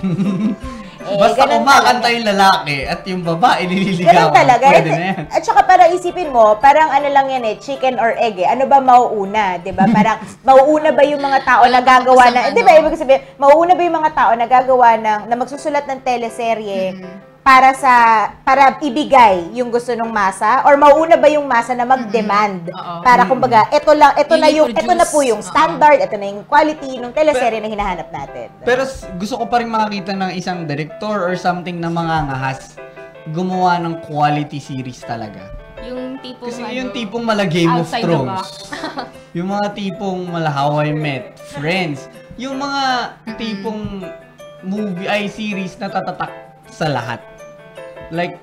Basta kumakanta yung lalaki at yung babae nililigawan, pwede na yan. At saka para isipin mo, parang ano lang yan chicken or egg Ano ba mauuna, di ba? Parang mauuna ba yung mga tao na gagawa na, di ba, ibig sabihin, mauuna ba yung mga tao na gagawa na magsusulat ng teleserye para ibigay yung gusto ng masa, or mauuna ba yung masa na mag-demand para kumbaga ito na po yung standard, ito na yung quality ng teleserye na hinahanap natin. Pero gusto ko pa rin makakita ng isang director or something na mangangahas gumawa ng quality series talaga. Yung tipong kasi yung tipong mala Game of Thrones. Yung mga tipong mala How I Met Friends. Yung mga tipong series na tatatak sa lahat. Like,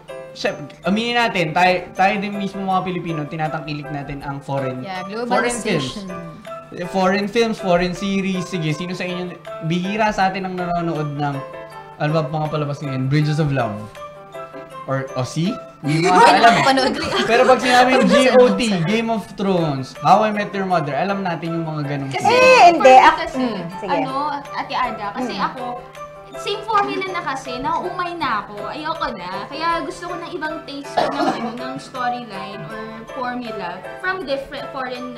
aminin natin, tayo din mismo mga Pilipino, tinatangkilik natin ang foreign films. Foreign films, foreign series. Sige, sino sa inyo, bihira sa atin ang nanonood ng, ano ba mga palabas ngayon? Bridges of Love. Or OC? Hindi mo alam. Pero pag sinabing GOT, Game of Thrones, How I Met Your Mother, alam natin yung mga ganong kasi, hindi. Sige. Ate Ada, kasi ako, same formula na kasi, nauumay na ako, ayoko na. Kaya gusto ko ng ibang taste ng storyline or formula from different foreign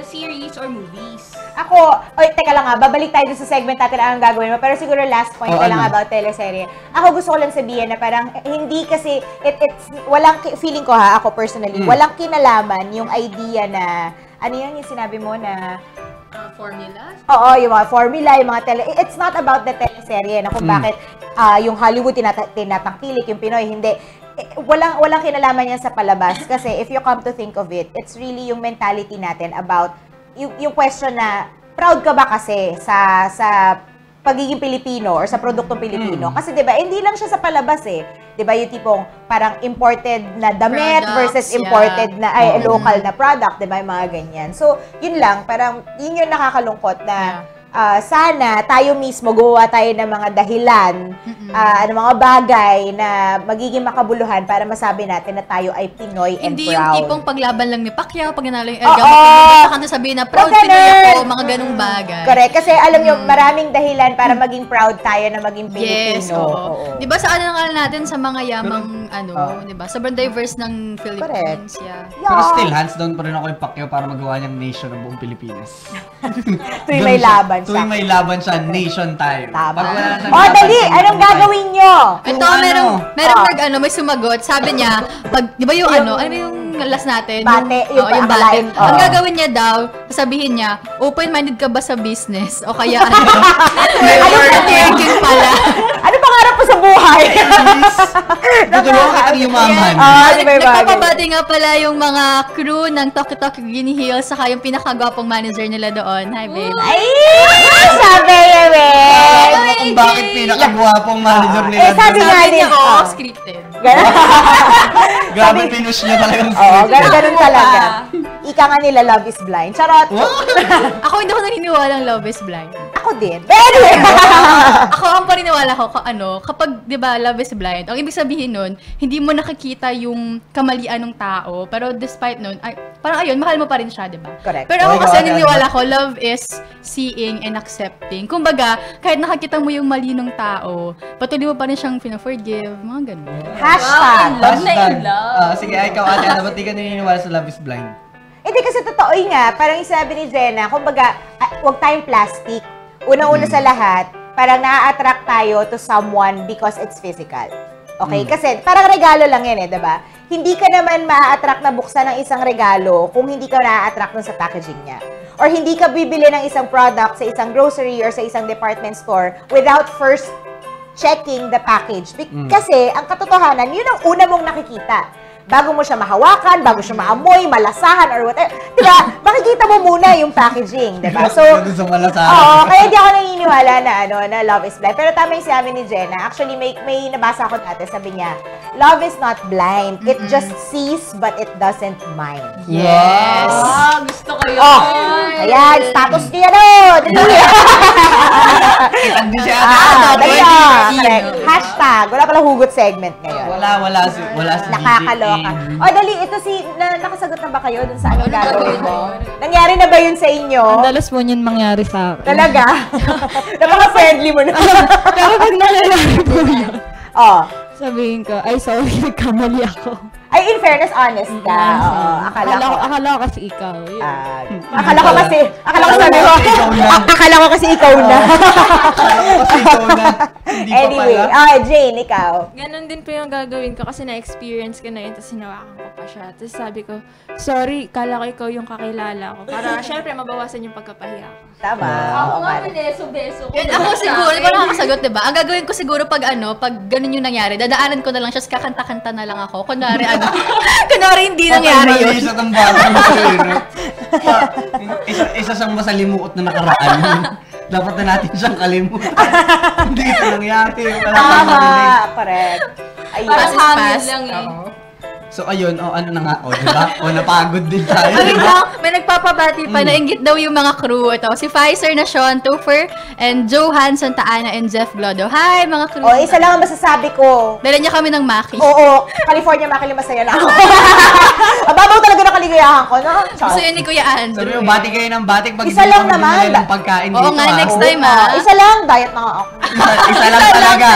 series or movies. Ako, teka lang babalik tayo sa segment natin ang gagawin mo, pero siguro last point na lang about teleserye. Ako gusto ko lang sabihin na parang hindi kasi, walang, feeling ko ako personally, walang kinalaman yung idea na, ano yung sinabi mo na, formula? Oo, yung mga formula, yung mga it's not about the teleserye na kung bakit yung Hollywood tinatangkilik, yung Pinoy hindi. Walang kinalaman yan sa palabas kasi if you come to think of it, it's really yung mentality natin about yung question na proud ka ba kasi sa pagiging Pilipino or sa produktong Pilipino. Kasi 'di ba, hindi lang siya sa palabas 'Di ba, yung tipong parang imported na damit versus imported na local na product, 'di ba, yung mga ganyan. So, yun lang, parang yun yung nakakalungkot na sana tayo mismo gumawa tayo ng mga dahilan, ng mga bagay na magiging makabuluhan para masabi natin na tayo ay Pinoy and hindi proud. Hindi yung tipong paglaban lang ni Pacquiao, pag nanalo yung Elgamo, basta ka sabihin na proud Pinoy ako, mga ganung bagay. Correct. Kasi alam nyo, maraming dahilan para maging proud tayo na maging Pilipino. Yes, oo. Di ba sa natin sa mga yamang, di ba? Sobrang diverse ng Philippines. Pero still, hands down pa rin ako yung Pacquiao para magawa niyang nation ng buong Pilipinas. Tuwing may laban. Tuwing may laban siya, nation tayo. Tama. Dali! Anong gagawin nyo? Ito, merong may sumagot. Sabi niya, di ba yung ano yung last natin? Bate, yung bate. Ang gagawin niya daw, sabihin niya, open-minded ka ba sa business? O kaya working pala. Ano pangarap mo sa buhay? Tutulungan kitang yumaman. Nagpapabati nga pala yung mga crew ng Toki Toki Green Hills saka yung pinakagwapong manager nila doon. Hi, babe. Ay! Sabi niya, kung bakit pinakagwapong manager nila doon. Sabi niya, scripted. Grabe, pinush niya talagang scripted. Ganun talaga. Ika nga nila, love is blind. Charot! Ako hindi ako naniniwala ng love is blind. Ako din. Pero ako ang paniniwala ko kapag 'di ba love is blind, ang ibig sabihin nun, hindi mo nakikita yung kamalian ng tao, pero despite nun, parang ayun, mahal mo pa rin siya, 'di ba? Correct. Pero ako kasi naniniwala ko, love is seeing and accepting. Kumbaga, kahit nakikita mo yung mali ng tao, patuloy mo pa rin siyang pina-forgive, mga ganun. Hashtag. Love na in love. Sige, ikaw ate, ba't di ka naniniwala sa love is blind? Hindi kasi totoo nga, parang yung sabi ni Jenna, kumbaga, huwag tayong plastic. Unang-una sa lahat, parang na-attract tayo to someone because it's physical. Okay? Kasi parang regalo lang yan diba? Hindi ka naman ma-attract na buksan ng isang regalo kung hindi ka na-attract sa packaging niya. Or hindi ka bibili ng isang product sa isang grocery or sa isang department store without first checking the package. Kasi ang katotohanan, yun ang una mong nakikita. bago mo siya mahawakan, bago siya maamoy, malasahan, or whatever. Diba? Makikita mo muna yung packaging, diba? So, kaya di ako naniniwala na love is blind. Pero tama yung sinabi ni Jenna. Actually, may nabasa ako dati, sabi niya, love is not blind. It just sees, but it doesn't mind. Yes! Gusto ko yun. Ayan, status niya Hindi siya. Correct. Hashtag. Wala pala hugot segment ngayon. Wala si Nakakaloka. O, dali, ito nakasagot na ba kayo dun sa anong gagawin mo? Nangyari na ba yun sa inyo? Ang dalas po niyan mangyari sa akin. Talaga? Napaka-friendly mo na. Pero pag nangyayari po yun, sabihin ko, ay sorry, nagkamali ako. Ay, in fairness, honest ka. Akala ko kasi ikaw. Akala ko kasi ikaw na. Anyway, Jane, ikaw. Ganon din po yung gagawin ko kasi na-experience ko na yun, tapos hinawakan ko pa siya. Tapos sabi ko, sorry, kala ko ikaw yung kakilala ko. Para syempre mabawasan yung pagkapahiya ko. Tama. Ako nga, beso-beso ko. Ako siguro, di ba nakakasagot, di ba? Ang gagawin ko siguro pag ganun yung nangyari, dadaanan ko na lang siya, kakanta-kanta na lang ako. Kunwari, kunwari hindi nangyari yun. Isa siyang masalimuot na nakaraan. Dapat na natin siyang kalimutan. Hindi ito nangyari. Correct. Para hangin lang eh. So ayun, ano na nga, diba? Napagod din tayo. May nagpapabati pa, nainggit daw yung mga crew. Ito, si Pfizer na Sean Topher, and Johan Santa Ana, and Jeff Glodo. Hi, mga crew! Isa lang ang masasabi ko. Dala niya kami ng Maki. Oo, California Maki, masaya na ako. Ababaw talaga na kaligayahan ko, no? Gusto yun ni Kuya Andrew. Sabi mo, bati kayo ng batik pag isa lang naman. Ng pagkain dito. Oo nga, next time Isa lang, diet na nga ako. Isa lang talaga.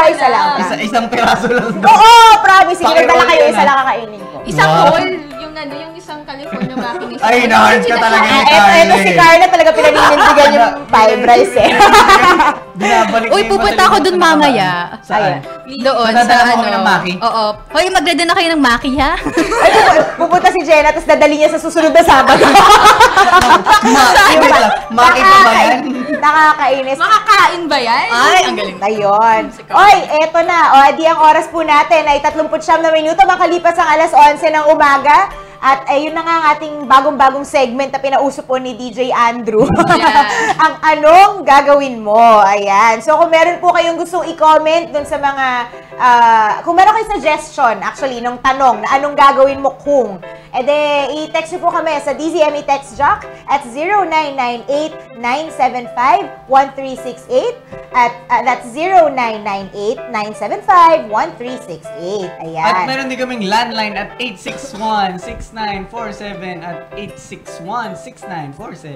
Isa lang. Isang piraso lang. Oo, promise. Sige, magdala kayo, isa lang kakainin ko. Isang whole, yung isang California Maki. Ay, na-hard ka talaga ni Carla. Ito si Carla talaga pinaninindigan yung five rice eh. Uy, pupunta ako dun mamaya. Saan? Doon sa ano. Oo. Hoy, magdala na kayo ng Maki, ha? Pupunta si Jenna, tapos dadali niya sa susunod na Sabado. Maki pa ba yan? Nakakainis. Makakain ba yan? Ay, ang galing. Ayun. Oy, eto na. Di ang oras po natin ay 39 na minuto makalipas ang alas 11 ng umaga. At ayun na nga ang ating bagong-bagong segment na pinauso po ni DJ Andrew. Ang anong gagawin mo? Ayan. So kung meron po kayong gustong i-comment dun sa mga, kung meron kayong suggestion, actually, nung tanong na anong gagawin mo kung, i-text nyo po kami sa DZME Text Jock at 0998-975-1368 at that's 0998-975-1368. Ayan. At meron din kaming landline at 861-6947 at 861-6947.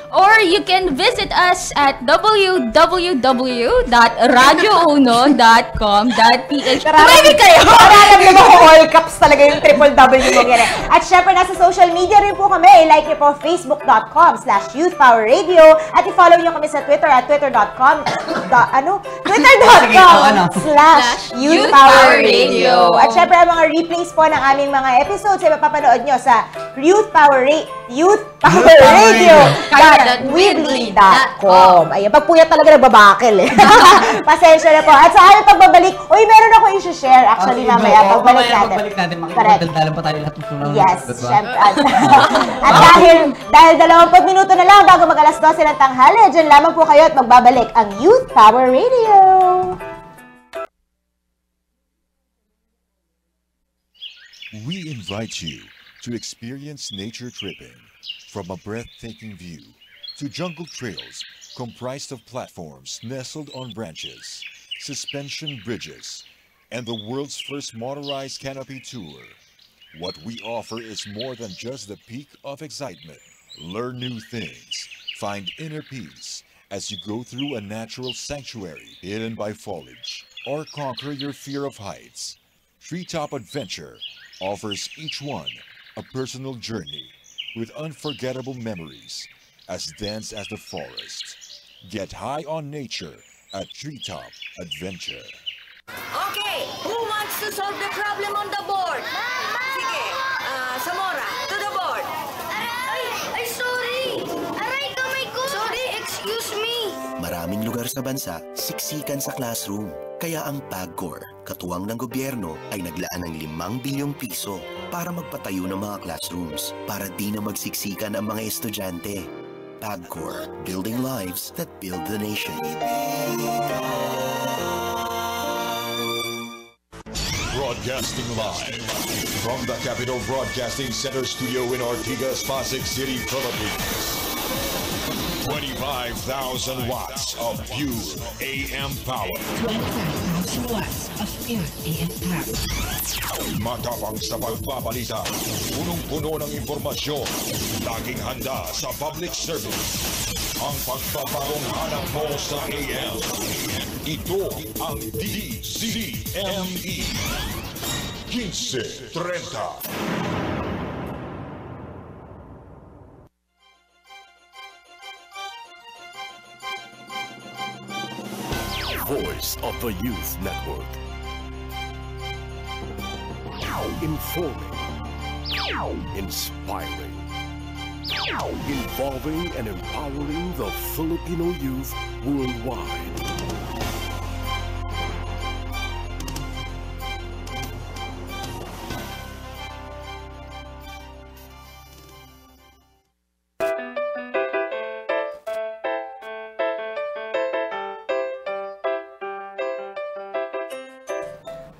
Or you can visit us at www.radiouno.com.ph. Tumahimik kayo! Nararamdaman ko all caps talaga yung triple W mo yan. At syempre, nasa social media rin po kami. I-like nyo po facebook.com/youthpowerradio at i-follow nyo kami sa Twitter at twitter.com/youthpowerradio. At syempre, ang mga replays po ng aming mga episodes ay mapapanood nyo sa youthpowerradio.weebly.com. Ayan, pagpuyat talaga nagbabakel eh. Pasensya na po. At sa aming pagbabalik, meron ako i-share actually mamaya pagbalik natin. Makikipagdaldalan pa tayo lahat ng sunod. Yes, syempre. At dahil 20 minuto na lang bago mag-alas 12 ng tanghali, dyan lamang po kayo at magbabalik ang Youth Power Radio. We invite you to experience nature tripping from a breathtaking view to jungle trails comprised of platforms nestled on branches, suspension bridges, and the world's first motorized canopy tour. What we offer is more than just the peak of excitement. Learn new things, find inner peace as you go through a natural sanctuary hidden by foliage, or conquer your fear of heights. Treetop Adventure offers each one a personal journey with unforgettable memories as dense as the forest. Get high on nature at Treetop Adventure. Okay, who wants to solve the problem on the board? Sige, Samora, to the board. Ay, sorry! Aray, kamay ko! Sorry, excuse me! maraming lugar sa bansa, siksikan sa classroom. Kaya ang PAGCOR, katuwang ng gobyerno, ay naglaan ng 5 bilyong piso para magpatayo ng mga classrooms para di na magsiksikan ang mga estudyante. PAGCOR, building lives that build the nation. Broadcasting live from the Capital Broadcasting Center studio in Ortigas, Pasig City, Philippines. 25,000 watts of pure AM power. 25,000 watts of pure AM power. Matapang sa pagbabalita, punong-puno ng impormasyon, laging handa sa public service. Ang pagbabarong hanap mo sa AM. Ito ang DZME 1530. Voice of the Youth Network. Informing, inspiring, involving and empowering the Filipino youth worldwide.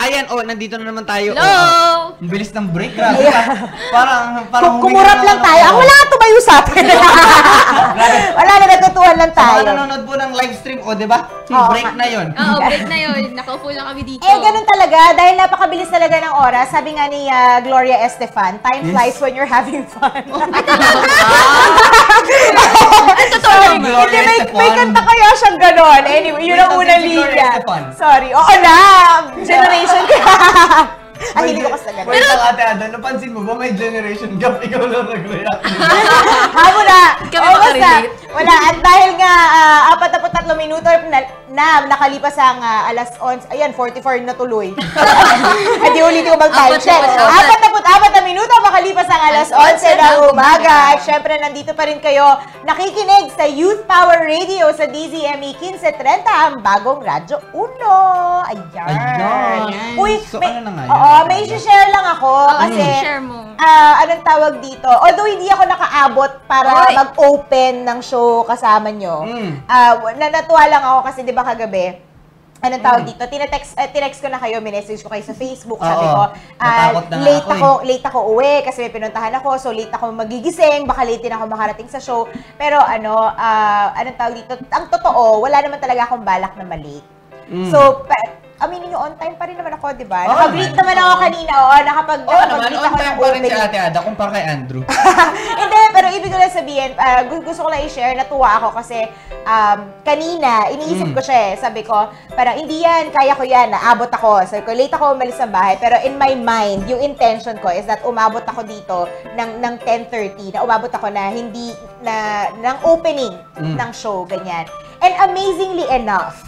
Ayan, nandito na naman tayo. Hello! Ang bilis ng break, grabe. Parang kumurap lang tayo. Wala nga tumayo sa atin. Wala na, natutuhan lang tayo. Sa mga nanonood po ng live stream, di ba? Break na yun. Oo, break na yun. Nakaupo lang kami dito. Ganun talaga. Dahil napakabilis talaga ng oras. Sabi nga ni Gloria Estefan, time flies when you're having fun. May kanta kaya siyang ganon. Anyway, yun ang unang linya. Sorry. Oo na! Generation ko. Ang hindi ko kasi ganun. Wait lang, Ate Ada, napansin mo ba may generation gap? Ikaw lang nag-react. Hamo na! Kami makarelate. Wala. At dahil nga 43 minuto na nakalipas ang alas 11. Ayan, 44 na tuloy. Hindi ulit ko mag-time check. 44 na minuto makalipas ang alas 11 ng umaga. At syempre, nandito pa rin kayo nakikinig sa Youth Power Radio sa DZME 1530, ang bagong Radyo 1. Ayan. Uy, so ano na nga yun? May share lang ako kasi share mo. anong tawag dito? Although hindi ako nakaabot para mag-open ng show kasama nyo. Natuwa lang ako kasi 'di ba kagabi, anong tawag dito? Tinext ko na kayo, minessage ko kayo sa Facebook. Sabi ko, late ako uwi kasi may pinuntahan ako. So late ako magigising, baka late din ako makarating sa show. Pero anong tawag dito? Ang totoo, wala naman talaga akong balak na malate. So, aminin nyo, on time pa rin naman ako, di ba? Nakag-greet naman ako kanina, nakapag-greet ako ng pa rin si Ate Ada kumpara kay Andrew. Hindi, pero ibig ko lang sabihin, gusto ko lang i-share, natuwa ako kasi kanina, iniisip ko siya sabi ko, parang hindi yan, kaya ko yan, naabot ako. Sabi ko, late ako umalis ng bahay, pero in my mind, yung intention ko is that umabot ako dito ng 10:30, na umabot ako na hindi, ng opening ng show, ganyan. And amazingly enough,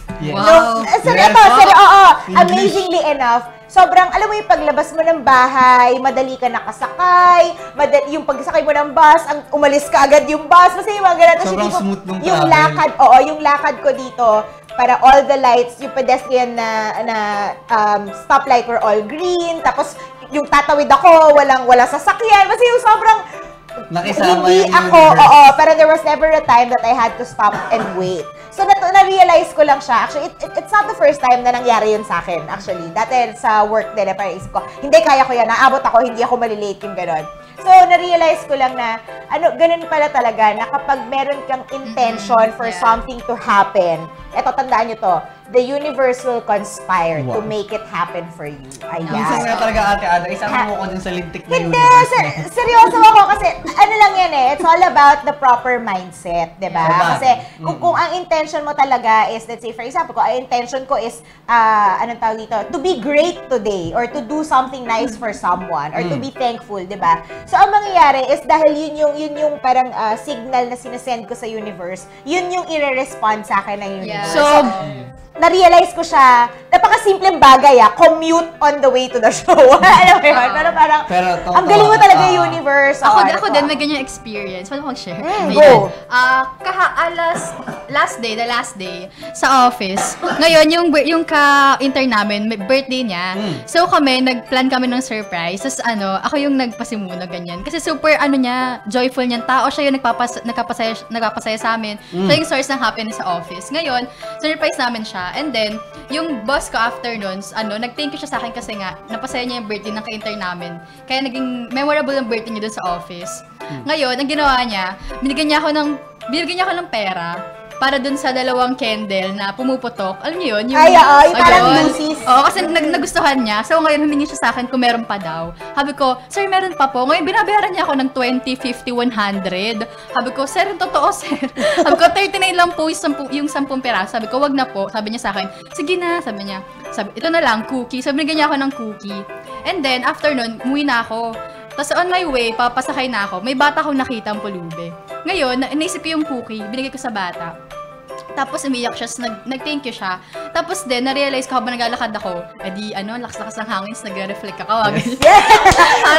amazingly enough, sobrang, alam mo yung paglabas mo ng bahay, madali ka nakasakay, yung pagsakay mo ng bus, umalis ka agad yung bus, kasi yung mga ganun. Sobrang smooth nung yung lakad, yung lakad ko dito, para all the lights, yung pedestrian na stoplight were all green, tapos yung tatawid ako, walang sasakyan, kasi yung sobrang, nakisama hindi ako, pero there was never a time that I had to stop and wait. So, na-realize ko lang siya. Actually, it's not the first time na nangyari yun sa akin, actually. Dati sa work din, parang isip ko, hindi, kaya ko yan, naabot ako, hindi ako malilate yung gano'n. So, na-realize ko lang na, ganun pala talaga, na kapag meron kang intention for something to happen, eto, tandaan nyo to, the universe will conspire to make it happen for you. Ayan. Minsan nga talaga, Ate Ada, isama mo ko dun sa lintik na Hindi, universe. seryoso ako kasi, lang yan it's all about the proper mindset, di ba? Kasi, kung ang intention mo talaga is, let's say, for example, kung ang intention ko is, anong tawag dito, to be great today, or to do something nice for someone, or to be thankful, di ba? So, ang mangyayari is, dahil yun yung parang signal na sinasend ko sa universe, yun yung i-respond sa akin ng universe. So, na-realize ko siya, napakasimpleng bagay commute on the way to the show. Alam mo yun? Pero parang, ang galing mo talaga yung universe. Ako din, may ganyan experience. Paano ko mag-share? Go! Alas the last day, sa office. Ngayon, yung ka-intern namin, birthday niya. So kami, nag-plan kami ng surprise. Tapos ako yung nagpasimula, ganyan. Kasi super, joyful niyang tao. Siya yung nagpapasaya sa amin. Siya yung source ng happiness sa office. Ngayon, surprise namin siya. And then, yung boss ko after nun, nag-thank you siya sa akin kasi nga, napasaya niya yung birthday ng ka-intern namin. Kaya naging memorable ang birthday niya doon sa office. Ngayon, ang ginawa niya, binigyan niya ako ng pera para dun sa 2 candle na pumuputok. Alam niyo yun? Yung parang lucis. Oo, kasi nagustuhan niya. So, ngayon humingi siya sa akin kung meron pa daw. Sabi ko, sir, meron pa po. Ngayon, binabayaran niya ako ng 20, 50, 100. Sabi ko, sir, totoo, sir. Sabi ko, 39 lang po yung 10 peraso. Sabi ko, wag na po. Sabi niya sa akin, sige na. Sabi niya, ito na lang, cookie. Sabi niya ako ng cookie. And then, after nun, umuwi na ako. Tapos on my way, papasakay na ako. May bata akong nakita ang pulube. Ngayon, naisip ko yung cookie, binigay ko sa bata. Tapos umiyak siya, nag-thank you siya. Tapos din, na-realize ko habang naglalakad ako, lakas-lakas ng hangin, nagre-reflect ako.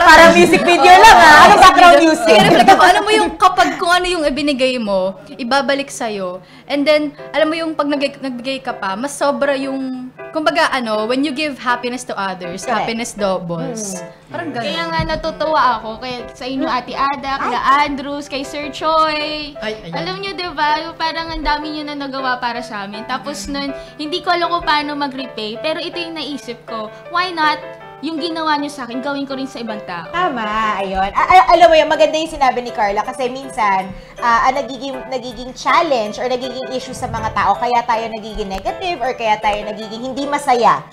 Parang music video lang Anong background music? Nagre-reflect ako. Alam mo yung kapag kung ano yung ibinigay mo, ibabalik sa'yo. And then, alam mo yung pag nagbigay ka pa, mas sobra yung, kumbaga when you give happiness to others, happiness doubles. Parang ganun. Kaya nga natutuwa ako sa inyo, Ate Ada, kay Andrews, kay Sir Choi. Alam nyo, diba? Parang ang dami nyo na nagawa para sa amin. Tapos nun, hindi ko alam kung paano mag-repay. Pero ito yung naisip ko. Why not? Yung ginawa nyo sa akin, gawin ko rin sa ibang tao. Tama, ayun. Alam mo yun, maganda yung sinabi ni Carla kasi minsan, nagiging challenge or nagiging issue sa mga tao, kaya tayo nagiging negative or kaya tayo nagiging hindi masaya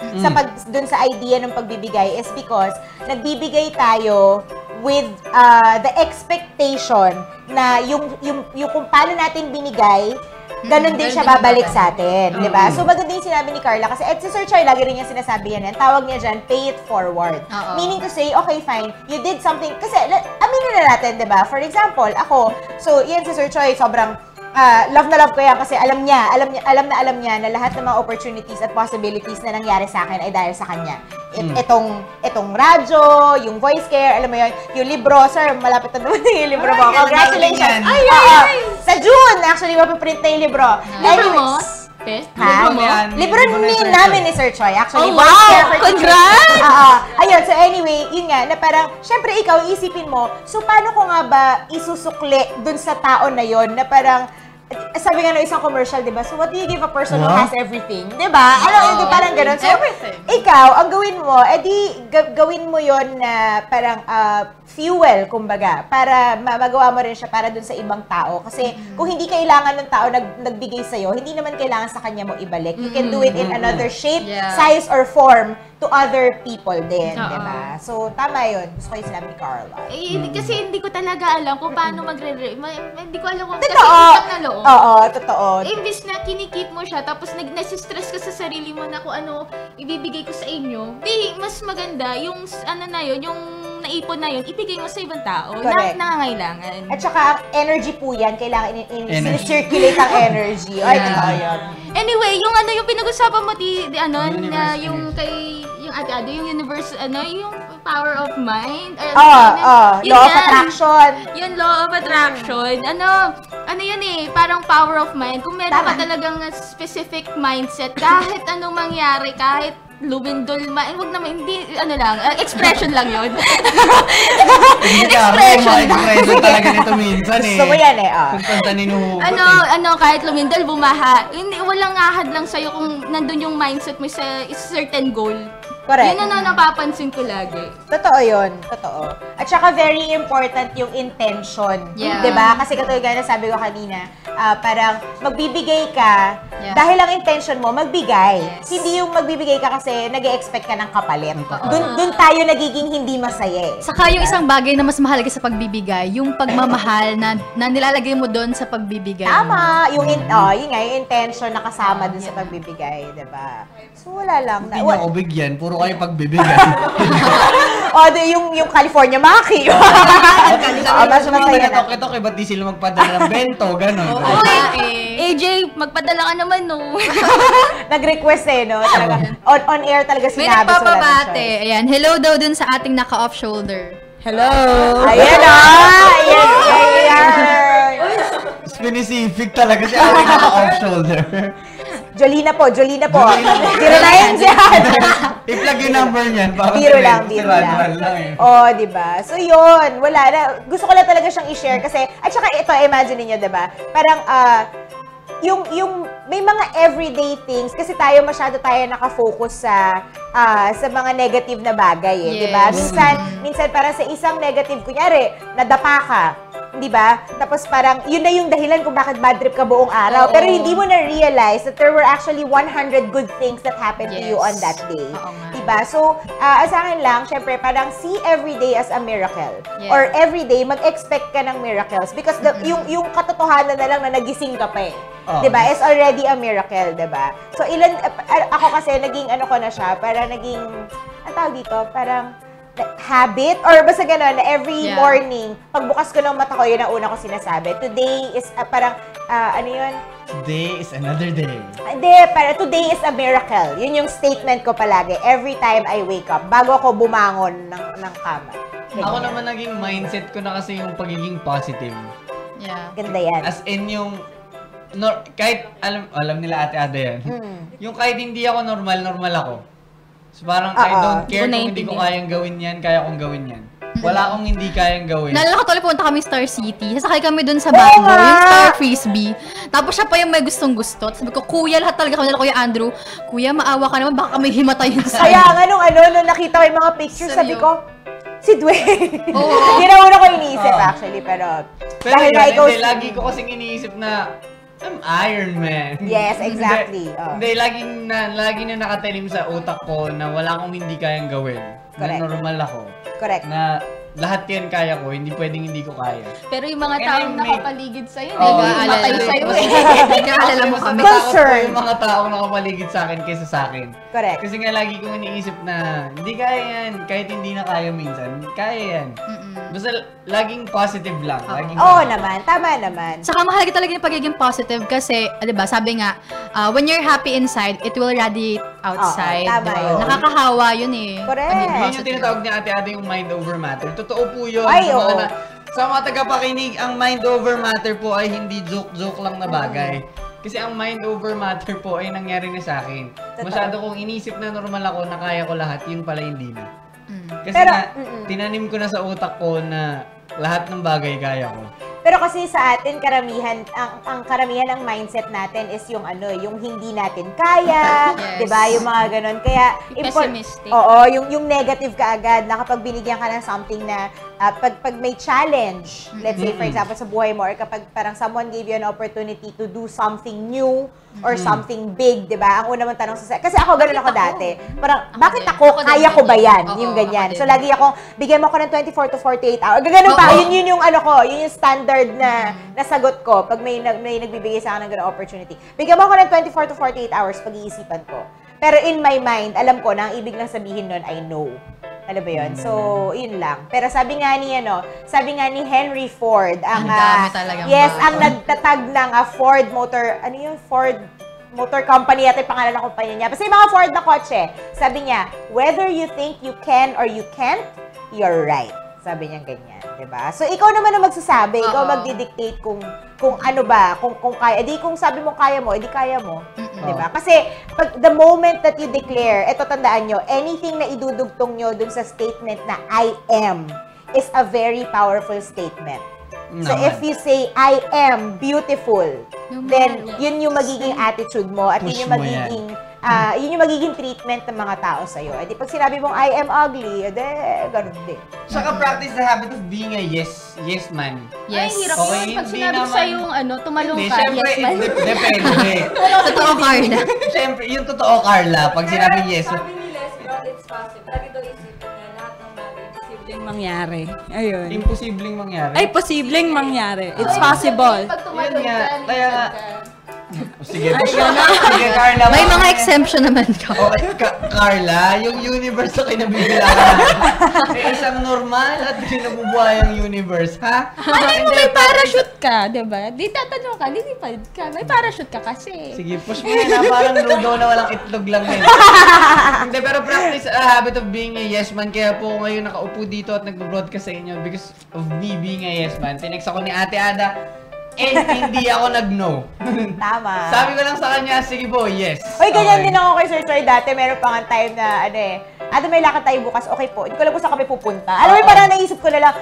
dun sa idea ng pagbibigay is because nagbibigay tayo with the expectation na yung kung paano natin binigay, ganun din siya babalik sa atin, di ba? So, maganda yung sinabi ni Carla kasi si Sir Choi, lagi rin yung sinasabi yan. Tawag niya dyan, pay it forward. Meaning to say, okay, fine, you did something. Kasi, aminin na natin, di ba? For example, ako, so, yan si Sir Choi, sobrang love na love ko yan kasi alam niya na lahat ng mga opportunities at possibilities na nangyari sa akin ay dahil sa kanya. Itong radyo, yung voice care, alam mo yun, yung libro, sir, malapit na naman yung libro mo. Congratulations! Sa June, actually, mapiprint na yung libro. Anyways, libro namin ni Sir Choi. Actually, wow! Congrats! Ayun, so anyway, yun nga, na parang, syempre ikaw, isipin mo, so paano ko nga ba isusukli dun sa tao na yon na parang, sabi nga ng isang commercial, di ba? So, what do you give a person who has everything? Di ba? Alam mo, parang gano'n. So, ikaw, ang gawin mo, gawin mo yon na parang fuel, kumbaga, para magawa mo rin siya para dun sa ibang tao. Kasi, kung hindi kailangan ng tao nagbigay sa'yo, hindi naman kailangan sa kanya mo ibalik. You can do it in another shape, size, or form to other people din, di ba? So, tama yun. Gusto ko yung sinabi ni Carla. Kasi hindi ko talaga alam kung paano hindi ko alam kung kasi utang na loob. Oo, totoo. Imbis na kinikip mo siya, tapos nasistress ka sa sarili mo na kung ano ibibigay ko sa inyo, di, mas maganda yung yung naipon na yun, ibigay mo sa ibang tao na nangangailangan. At saka, energy po yan. Kailangan circulate ang energy. Ay, totoo yun. Anyway, yung yung pinag-usapan mo yung kay yung Ate Ada, yung universe, yung power of mind. Law of attraction. Yung law of attraction. Yun parang power of mind. Kung meron ka talagang specific mindset, kahit anong mangyari, kahit lumindol wag naman, hindi, expression lang yun. Expression talaga nito minsan Gusto mo yan kahit lumindol, bumaha, walang ahad lang sa'yo kung nandun yung mindset mo sa certain goal. Correct. Yun na napapansin ko lagi. Totoo yun. Totoo. At saka very important yung intention. Yeah. Diba? Kasi katulad na sabi ko kanina, parang magbibigay ka, dahil ang intention mo, magbigay. Hindi yung magbibigay ka kasi nag-e-expect ka ng kapalit. Dun tayo nagiging hindi masaya. Saka yung isang bagay na mas mahalaga sa pagbibigay, yung pagmamahal na nilalagay mo doon sa pagbibigay. Tama. Yung intention na kasama dun sa pagbibigay. Diba? So wala lang. Hindi niyo ako bigyan, puro kayo pagbibigay. Yung California Maki. Mas masaya na. Tok-tok, ba't di sila magpadala ng bento, gano'n. AJ, magpadala ka naman, no? Nag-request no? Talaga. On air talaga sinabi. May nagpapabate. Ayan, hello daw dun sa ating naka-off shoulder. Hello! Ayan. specific talaga si Ate naka-off shoulder. Jolina po. Biro na yan dyan. I-plug yung number niyan. Biro lang. Oh, diba? So yun, wala na. Gusto ko lang talaga siyang i-share kasi, at saka ito, imagine niyo, diba? Parang, yung may mga everyday things kasi masyado tayo nakafocus sa mga negative na bagay eh, 'di ba? Minsan parang sa isang negative kunyari, nadapa ka, 'di ba? Tapos parang yun na yung dahilan kung bakit bad trip ka buong araw. Pero hindi mo na realize that there were actually 100 good things that happened to you on that day. 'Di ba? So, sa akin lang, syempre parang see every day as a miracle. Or every day mag-expect ka ng miracles because yung katotohanan na lang na nagising ka pa eh. Diba? It's already a miracle, diba? So, ako kasi, naging ano ko na siya, parang naging, ang tawag dito, parang habit, or basta gano'n, na every morning, pagbukas ko ng mata ko, yun ang una ko sinasabi. Today is, parang, ano yun? Today is another day. Hindi, parang today is a miracle. Yun yung statement ko palagi. Every time I wake up, bago ako bumangon ng kama. Ganyan. Ako naman naging mindset ko na kasi yung pagiging positive. Yeah. Ganda yan. As in yung, kahit alam nila Ate Ada yan. Yung kahit hindi ako normal ako. So parang I don't care kung hindi ko kayang gawin yan, kaya kong gawin yan. Wala akong hindi kayang gawin. Naalala ko tuloy, punta kami Star City. Sasakay kami dun sa Bango, yung Star Frisbee. Tapos siya pa yung may gustong-gusto. Tapos sabi ko, Kuya, lahat talaga kami nila, Kuya Andrew. Kuya, maawa ka naman, baka kami himatayin sa'yo. Kaya nga nung nakita ko yung mga pictures, sabi ko, si Dwayne. Yun ang una ko iniisip actually, pero dahil yun, na ikaw lagi ko kasing iniisip na I'm Iron Man. Yes, exactly. Hindi, lagi na nakatalim sa utak ko na wala akong hindi kayang gawin. Correct. Na normal ako. Correct. Na lahat yan kaya ko, hindi pwedeng hindi ko kaya. Pero yung mga taong nakapaligid sa'yo, nag-aalala sa'yo eh. Nag-aalala mo kami. Concern. Yung mga taong nakapaligid sa akin kaysa sa akin. Correct. Kasi nga lagi kong iniisip na hindi kaya yan, kahit hindi na kaya minsan, kaya yan. Basta laging positive lang. Oo naman, tama naman. Saka mahalaga talaga yung pagiging positive kasi, di ba, sabi nga, when you're happy inside, it will radiate outside. Tama yun. Nakakahawa yun eh. Correct. Yun yung tinatawag ni Ate Ada yung mind over matter. Totoo po yun. Ay, sa mga tagapakinig, ang mind over matter po ay hindi joke-joke lang na bagay. Kasi ang mind over matter po ay nangyari na sa akin. Masyado kong inisip na normal ako, na kaya ko lahat, yun pala hindi na. Kasi tinanim ko na sa utak ko na lahat ng bagay kaya ko. Pero kasi sa atin, karamihan, ang karamihan ng mindset natin is yung yung hindi natin kaya, yes. 'Di ba? Yung mga ganun. Kaya pessimistic. Oo, yung negative ka agad na kapag binigyan ka ng something na pag may challenge, let's say for example sa buhay mo, or kapag parang someone gave you an opportunity to do something new or something big, 'di ba? Ang una mong tanong kasi ako ganun ako dati. Parang bakit ako kaya ko ba 'yan? Yung ganyan. So lagi ako bigyan mo ako ng 24 to 48 hours. Ganun pa, yun yung ano ko, yun yung standard na nasagot ko pag may nagbibigay sa akin ng ganung opportunity. Bigyan mo ako ng 24 to 48 hours pag-iisipan ko. Pero in my mind, alam ko na ang ibig lang sabihin nun ay no. Alam ba yun? So, yun lang. Pero sabi nga ni Henry Ford, ang ang nagtatag ng Ford Motor, Ford Motor Company at yung pangalan ng kumpanya niya. Kasi yung mga Ford na kotse, sabi niya, whether you think you can or you can't, you're right. Sabi niya ganyan, 'di ba? So ikaw naman ang magsasabi, ikaw magdi-dictate kung ano ba, kung kaya. Edi kung sabi mo kaya mo, edi kaya mo, 'di ba? Kasi pag the moment that you declare, eto tandaan nyo, anything na idudugtong nyo dun sa statement na I am is a very powerful statement. So if you say I am beautiful, then yun yung magiging attitude mo at yun yung magiging yun yung magiging treatment ng mga tao sa'yo. Eh di pag sinabi mong I am ugly, ganun din. Saka practice the habit of being a yes man. Yes. Ay, hirap yun. Pag sinabi ko sa'yo tumalong ka, yes man. Depende. Totoo, Carla. Siyempre, yung totoo, Carla, pag sinabi yes. Sabi ni Les, it's possible. Lagi daw isipin na lahat ng bagay posibleng mangyari. Ayun. Imposibleng mangyari? Ay, posibleng mangyari. It's possible. Pag tumalong ka, kaya nga. Sige, Carla. May mga exemption naman ka. Okay, Carla, yung universe na kinabibilangan may isang normal at kinabubuhay ang universe, ha? Ano mo may parachute ka, diba? Di tatanong ka, lilipad ka. May parachute ka kasi. Sige, push mo na, parang lugaw na walang itlog lang eh. Hindi, pero practice a habit of being a yes man. Kaya po ngayon nakaupo dito at nagbo-broadcast sa inyo because of me being a yes man. Tinext ako ni Ate Ada, And hindi ako nag-no. Tama. Sabi ko lang sa kanya, sige po, yes. Uy, ganyan din ako kay Sir Choi dati. Meron pa nga time na, may lakad tayo bukas, okay po. Hindi ko lang po saan kami pupunta. Alam mo, parang naisip ko na lang,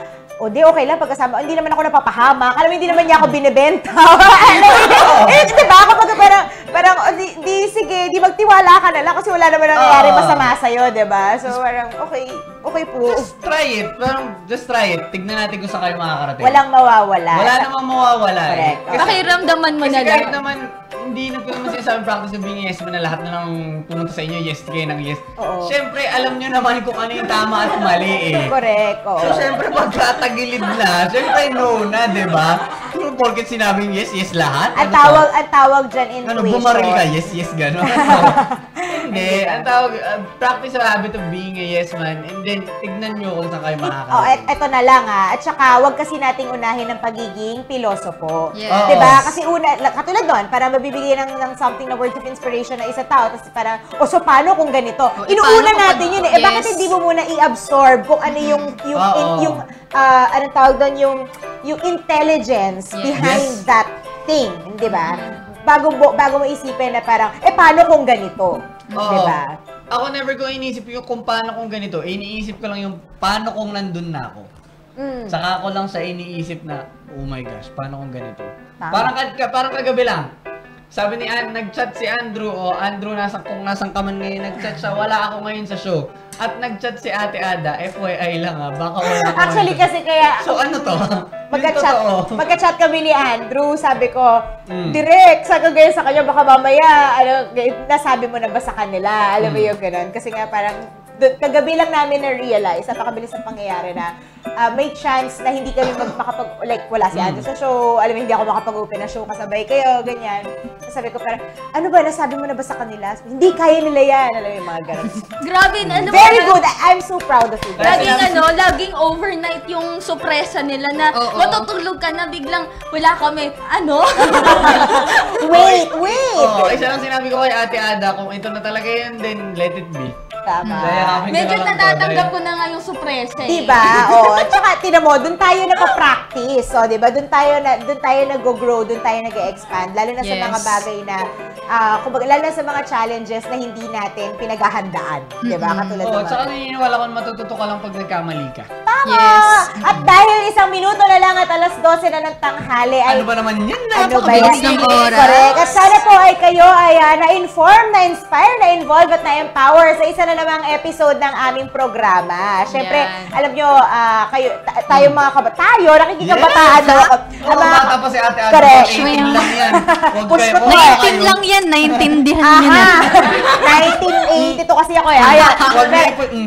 okay lang pagkasama. Hindi naman ako napapahamak. Alam mo, hindi naman niya ako binibenta. Diba? Kapag parang, sige, di magtiwala ka na lang kasi wala naman nangyayari masama sa'yo, diba? So, parang, okay po. Just try it. Just try it. Tignan natin kung saan kayo makakarating. Walang mawawala. Wala namang mawawala. Correct. Pakiramdaman mo na lang. Kasi kahit naman, hindi na ko naman sinasabing practice of being a yes man na lahat na lang pumunta sa inyo, yes kayo ng yes. Oo. Siyempre, alam nyo naman kung ano yung tama at mali eh. Correct, oo. So, siyempre, pagkatagilid na, siyempre, no na, di ba? Kung porket sinabing yes, yes lahat. Ang tawag dyan intuition. Bumaril ka, yes, gano'n. Hindi, ang tawag, practice a habit of being a yes man, and then, tignan nyo kung saan kayo makakarating. Eto na lang At saka, wag kasi nating unahin ng pagiging pilosopo. Yes. Diba? Kasi katulad doon, para mabibigay ng something na words of inspiration na isa tao, tapos parang, so paano kung ganito? Inuuna natin yun eh. Bakit hindi mo muna i-absorb kung ano yung anong tawag doon, yung intelligence behind that thing, di ba? Bago mo isipin na parang, paano kung ganito? Di ba? Ako never ko iniisip yung kung paano kung ganito. Iniisip ko lang yung paano kung nandun na ako. Saka ako lang sa iniisip na, oh my gosh, paano kung ganito? Parang kagabi lang. Sabi ni nag-chat si Andrew, Andrew, kung nasang ka man ngayon, nag-chat siya, wala ako ngayon sa show. At nag-chat si Ate Ada, FYI lang baka wala ako. Actually kasi kaya... So ano to? Magka-chat kami ni Andrew, sabi ko, direct, sabi ko gaya sa kanya, baka mamaya, nasabi mo na ba sa kanila? Alam mo yung ganun? Kasi nga parang, kagabi lang namin na-realize, napakabilis ang pangyayari na may chance na hindi kami wala si Andrew sa show, alam mo, hindi ako makapag-open na show kasabay kayo, ganyan. Sabi ko parang, ano ba, nasabi mo na ba sa kanila? Hindi, kaya nila yan, alam mo yung mga ganun. Grabe, Very good, I'm so proud of you. Laging overnight yung sorpresa nila na matutulog ka na biglang, wala kami, Wait! Isa lang sinabi ko kay Ate Ada, kung ito na talaga yan, then let it be. Tama. Medyo natatanggap ko na nga yung sorpresa eh. Diba? Tsaka, tinan mo, doon tayo napapractice. Diba? Doon tayo nag-grow, doon tayo nag-expand. Lalo na sa mga bagay na, lalo na sa mga challenges na hindi natin pinaghahandaan. Diba? Katulad naman. Tsaka naniniwala ko matututo ka lang pag nagkamali ka. Tama! Yes. At dahil 1 minuto na lang at 12:00 na ng tanghali ay... Ano ba naman yan? Napakabilis ng oras. Correct. At sana po ay kayo ay na-inform, na-inspire, na-involve at na-empower sa isa na namang episode ng aming programa. Siyempre, alam nyo, tayo mga tayo, nakikikabataan. Bata pa si Ate Ada. Correct. 18 lang yan. 19 lang yan, naintindihan nyo na. 1982 kasi ako eh.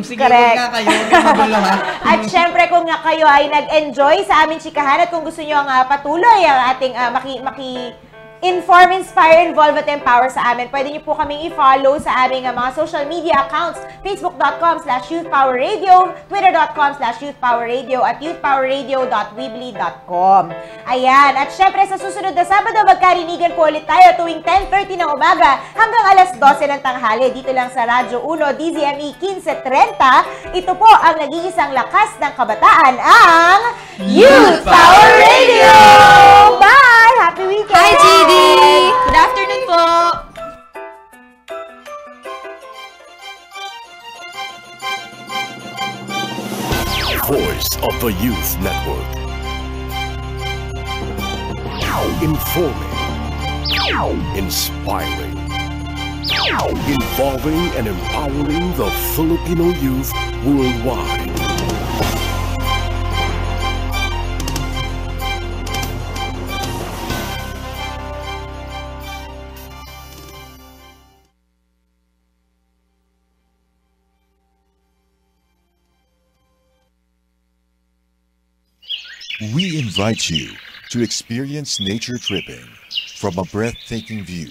Sige, huwag nga kayo. Magulo ha. At syempre, kung nga kayo ay nag-enjoy sa aming chikahan at kung gusto nyo ang patuloy ang ating inform, inspire, involve at empower sa amin, pwede niyo po kaming i-follow sa aming mga social media accounts, facebook.com/youthpowerradio, twitter.com/youthpowerradio at youthpowerradio.weebly.com. Ayan, at syempre sa susunod na Sabado, magkarinigan po ulit tayo tuwing 10:30 ng umaga hanggang 12:00 ng tanghali dito lang sa Radyo 1 DZME 1530. Ito po ang nag-iisang lakas ng kabataan, ang Youth Power Radio! Bye! Happy weekend! Hi, GD! Good afternoon po! Voice of the Youth Network. Informing, inspiring, involving and empowering the Filipino youth worldwide. We invite you to experience nature tripping from a breathtaking view